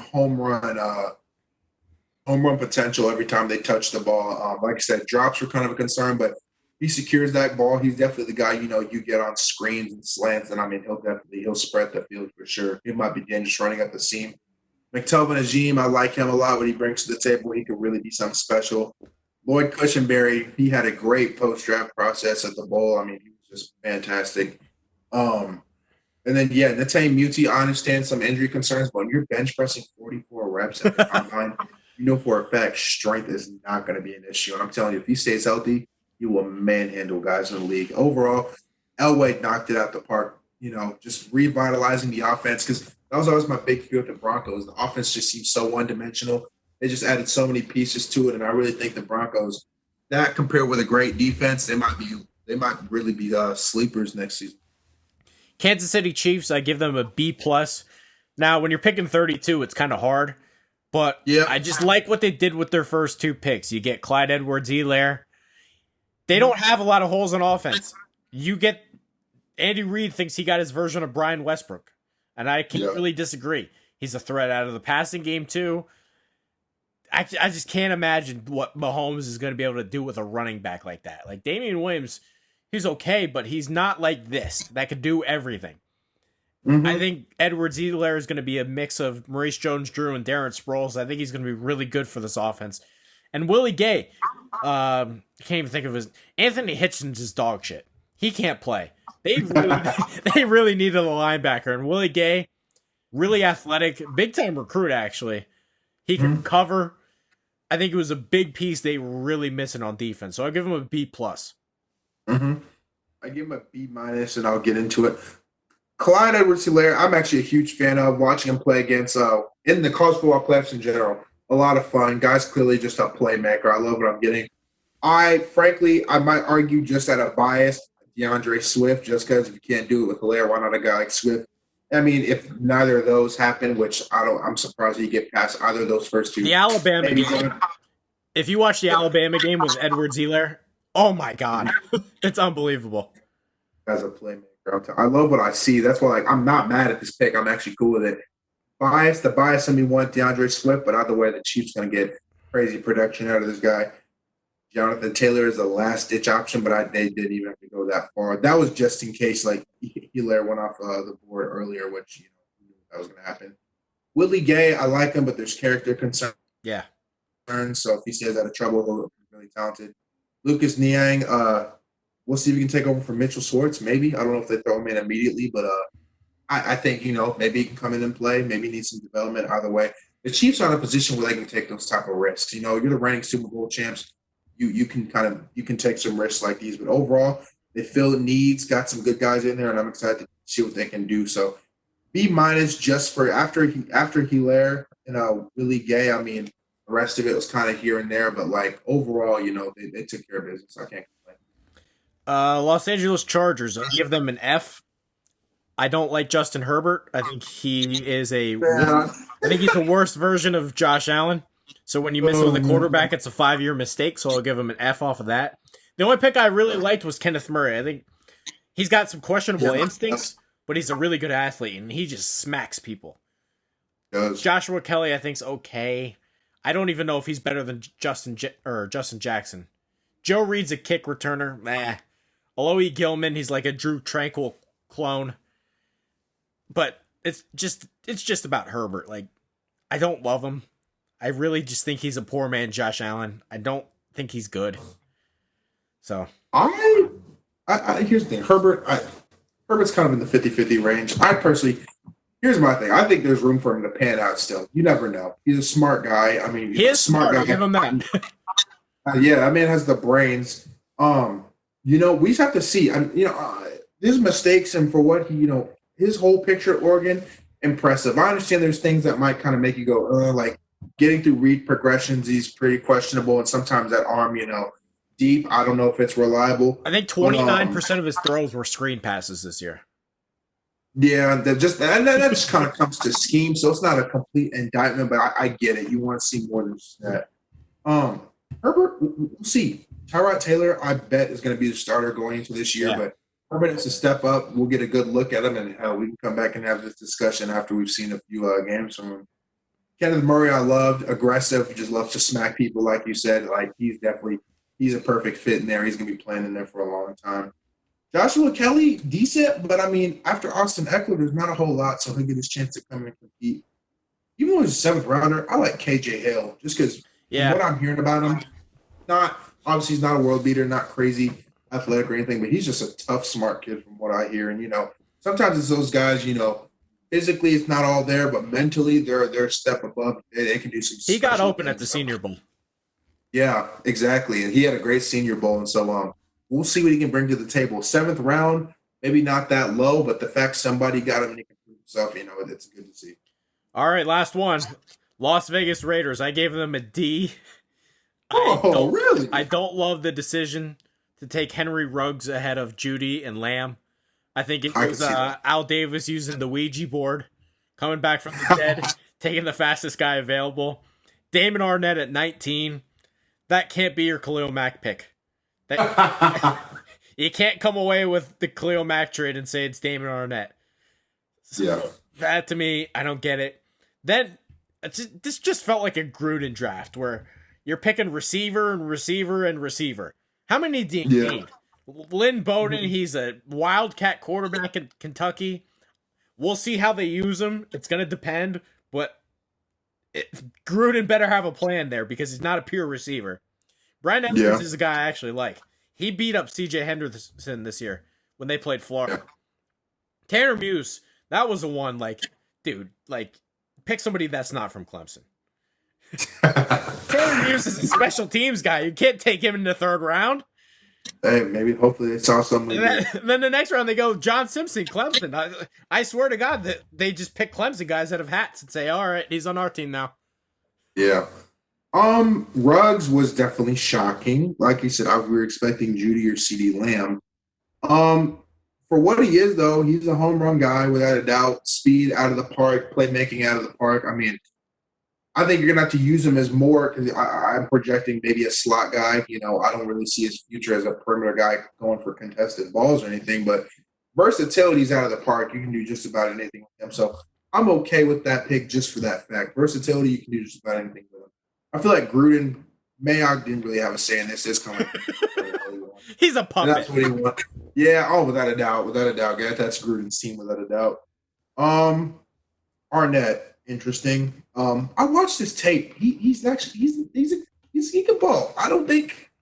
potential every time they touch the ball. Like I said, drops were kind of a concern, but he secures that ball. He's definitely the guy, you get on screens and slants, and he'll spread the field for sure. He might be dangerous running up the seam. McTelvin Ajim, I like him a lot. What he brings to the table, he could really be something special. Lloyd Cushenberry, he had a great post-draft process at the bowl. He was just fantastic. And then, Natane Muti, I understand some injury concerns, but when you're bench pressing 44 reps at the combine, you know for a fact strength is not going to be an issue. And I'm telling you, if he stays healthy, he will manhandle guys in the league. Overall, Elway knocked it out the park, just revitalizing the offense, because that was always my big fear with the Broncos. The offense just seems so one-dimensional. They just added so many pieces to it, and I really think the Broncos, that compared with a great defense, they might really be sleepers next season. Kansas City Chiefs, I give them a B plus. Now, when you're picking 32, it's kind of hard, but I just like what they did with their first two picks. You get Clyde Edwards-Helaire. They don't have a lot of holes in offense. You get Andy Reid thinks he got his version of Brian Westbrook, and I can't really disagree. He's a threat out of the passing game too. I just can't imagine what Mahomes is going to be able to do with a running back like that. Damian Williams, he's okay, but he's not like this that could do everything. Mm-hmm. I think Edwards-Helaire is going to be a mix of Maurice Jones-Drew and Darren Sproles. I think he's going to be really good for this offense. And Willie Gay, I can't even think of his. Anthony Hitchens is dog shit. He can't play. They really needed a linebacker, and Willie Gay, really athletic, big time recruit actually. He can cover. I think it was a big piece they were really missing on defense. So I'll give him a B plus. Mm-hmm. I give him a B minus, and I'll get into it. Clyde Edwards-Helaire, I'm actually a huge fan of watching him play against in the college football playoffs in general. A lot of fun. Guy's clearly just a playmaker. I love what I'm getting. I might argue just out of bias, DeAndre Swift, just because if you can't do it with Helaire, why not a guy like Swift? If neither of those happen, which I'm surprised you get past either of those first two. The Alabama game. If you watch the Alabama game with Edwards-Helaire, oh my God, it's unbelievable. As a playmaker, I love what I see. That's why, I'm not mad at this pick. I'm actually cool with it. The bias in me want DeAndre Swift, but either way, the Chiefs going to get crazy production out of this guy. Jonathan Taylor is a last-ditch option, but they didn't even have to go that far. That was just in case, Helaire went off the board earlier, which, that was going to happen. Willie Gay, I like him, but there's character concerns. Yeah. So if he stays out of trouble, he'll be really talented. Lucas Niang, we'll see if he can take over for Mitchell Schwartz, maybe. I don't know if they throw him in immediately, but I think, maybe he can come in and play. Maybe he needs some development. Either way, the Chiefs are in a position where they can take those type of risks. You know, you're the reigning Super Bowl champs. You can you can take some risks like these, but overall they fill the needs, got some good guys in there, and I'm excited to see what they can do. So B minus just for after Hilaire, Willie Gay. I mean, the rest of it was kind of here and there, but like overall, they took care of business. I can't complain. Los Angeles Chargers. I give them an F. I don't like Justin Herbert. I think he is Yeah. I think he's the worst version of Josh Allen. So when you miss with a quarterback, it's a 5-year mistake. So I'll give him an F off of that. The only pick I really liked was Kenneth Murray. I think he's got some questionable instincts, but he's a really good athlete, and he just smacks people. Does. Joshua Kelly, I think's okay. I don't even know if he's better than Justin Jackson. Joe Reed's a kick returner. Alohi Gilman, he's like a Drew Tranquil clone. But it's just about Herbert. Like, I don't love him. I really just think he's a poor man, Josh Allen. I don't think he's good. So I here's the thing. Herbert's kind of in the 50-50 range. I personally, here's my thing. I think there's room for him to pan out still. You never know. He's a smart guy. I mean, he is smart. Guy. Give him that. Yeah, that man has the brains. We just have to see. His mistakes and for what he, his whole picture at Oregon, impressive. I understand there's things that might kind of make you go, like getting through read progressions, he's pretty questionable, and sometimes that arm, deep. I don't know if it's reliable. I think 29% of his throws were screen passes this year. Yeah, that just kind of comes to scheme, so it's not a complete indictment, but I get it. You want to see more than just that. Herbert, we'll see. Tyrod Taylor, I bet, is going to be the starter going into this year, but Herbert has to step up. We'll get a good look at him, and we can come back and have this discussion after we've seen a few games from him. Kenneth Murray, I loved, aggressive, just loves to smack people, like you said. Like he's a perfect fit in there. He's going to be playing in there for a long time. Joshua Kelly, decent, but I mean, after Austin Eckler, there's not a whole lot, so he'll get his chance to come and compete. Even though he's a 7th rounder, I like KJ Hill just because what I'm hearing about him, obviously he's not a world beater, not crazy athletic or anything, but he's just a tough, smart kid from what I hear. And, sometimes it's those guys, physically it's not all there, but mentally they're a step above. They can do some. He got open at the Senior Bowl. Yeah, exactly. And he had a great Senior Bowl, and so we'll see what he can bring to the table. 7th round, maybe not that low, but the fact somebody got him and he can prove himself, it's good to see. All right, last one. Las Vegas Raiders. I gave them a D. Really? I don't love the decision to take Henry Ruggs ahead of Judy and Lamb. I think it was Al Davis using the Ouija board, coming back from the dead, taking the fastest guy available. Damon Arnett at 19. That can't be your Khalil Mack pick. You can't come away with the Khalil Mack trade and say it's Damon Arnett. So that, to me, I don't get it. Then, this just felt like a Gruden draft where you're picking receiver and receiver and receiver. How many do you need? Lynn Bowden, he's a wildcat quarterback in Kentucky. We'll see how they use him. It's going to depend, but Gruden better have a plan there because he's not a pure receiver. Brian Edwards is a guy I actually like. He beat up C.J. Henderson this year when they played Florida. Tanner Muse, that was the one, pick somebody that's not from Clemson. Tanner Muse is a special teams guy. You can't take him in the 3rd round. Hey, maybe hopefully they saw something. Then the next round they go John Simpson, Clemson. I swear to God that they just pick Clemson guys out of hats and say, all right, he's on our team now. Yeah. Ruggs was definitely shocking. Like you said, we were expecting Judy or CeeDee Lamb. For what he is, though, he's a home run guy without a doubt. Speed out of the park, playmaking out of the park. I mean, I think you're going to have to use him as more because I'm projecting maybe a slot guy. I don't really see his future as a perimeter guy going for contested balls or anything, but versatility's out of the park. You can do just about anything with him. So I'm okay with that pick just for that fact. Versatility, you can do just about anything with him. I feel like Gruden, Mayock didn't really have a say in this. It's kind of he's a puppet. That's what he wants. Yeah, without a doubt. That's Gruden's team without a doubt. Arnett. Interesting. I watched his tape. He can ball. I don't think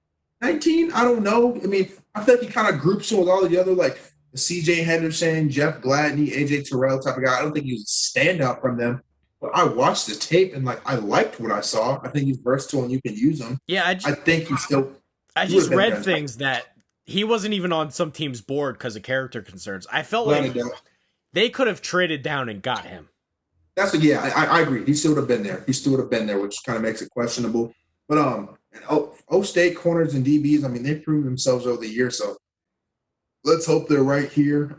19. I don't know. I mean, I feel like he kind of groups him with all the other the C.J. Henderson, Jeff Gladney, AJ Terrell type of guy. I don't think he was a standout from them. But I watched the tape and like I liked what I saw. I think he's versatile and you can use him. Yeah, I think I he would just have been read fantastic. things that he wasn't even on some team's board because of character concerns. I felt Without like a doubt. they could have traded down and got him. That's what, yeah, I agree. He still would have been there. He still would have been there, which kind of makes it questionable. But State corners and DBs, I mean, they've proven themselves over the years. So let's hope they're right here.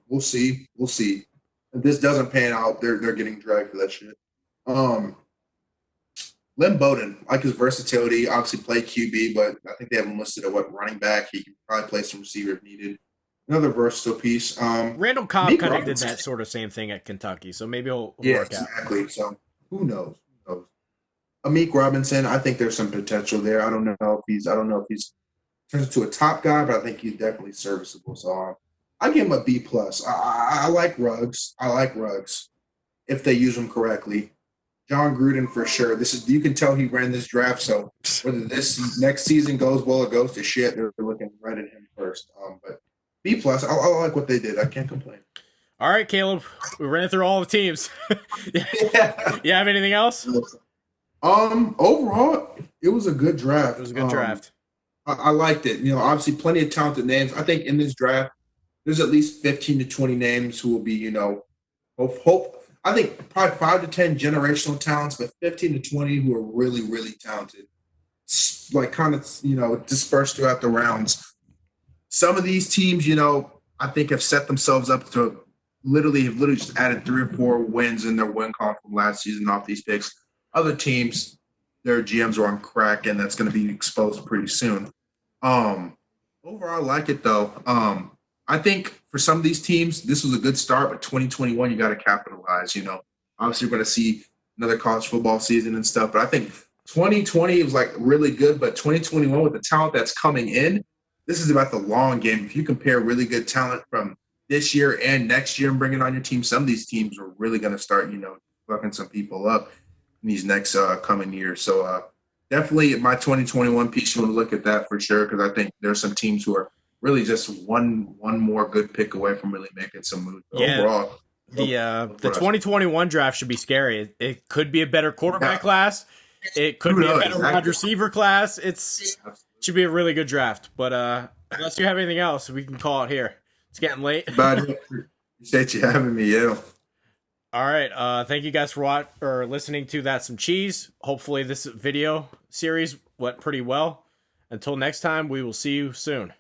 We'll see. We'll see. If this doesn't pan out, they're getting dragged for that shit. Um, Lynn Bowden, like his versatility, obviously play QB, but I think they have him listed at what running back. He can probably play some receiver if needed. Another versatile piece. Randall Cobb Meek kind of did Robinson. that sort of same thing at Kentucky, so maybe he'll Yeah, work out. exactly. So who knows? Who knows? Amik Robinson, I think there's some potential there. I don't know if he's turns into a top guy, but I think he's definitely serviceable. So I give him a B plus. I like Ruggs. I like Ruggs if they use him correctly. John Gruden for sure. This is you can tell he ran this draft. So whether this next season goes well or goes to shit, they're looking right at him first. But B plus. I like what they did. I can't complain. All right, Caleb, we ran through all the teams. Yeah. You have anything else? Overall, it was a good draft. It was a good draft. I liked it. You know, obviously, plenty of talented names. I think in this draft, there's at least 15 to 20 names who will be, you know, hope. I think probably 5 to 10 generational talents, but 15 to 20 who are really, really talented. Like kind of, you know, dispersed throughout the rounds. Some of these teams, you know, I think have set themselves up to have literally just added 3 or 4 wins in their win column from last season off these picks. Other teams, their GMs are on crack, and that's going to be exposed pretty soon. Overall, I like it though. I think for some of these teams, this was a good start, but 2021, you got to capitalize. You know, obviously, you're going to see another college football season and stuff, but I think 2020 was like really good, but 2021 with the talent that's coming in, this is about the long game. If you compare really good talent from this year and next year and bring it on your team, some of these teams are really going to start, you know, fucking some people up in these next coming years. So definitely my 2021 piece, you want to look at that for sure, because I think there's some teams who are really just one more good pick away from really making some moves. Yeah. Overall, The 2021 draft should be scary. It could be a better quarterback class. It could be a better wide receiver class. It should be a really good draft. But unless you have anything else, we can call it here. It's getting late. Appreciate you having me, yeah. All right. Thank you guys for listening to That's Some Cheese. Hopefully this video series went pretty well. Until next time, we will see you soon.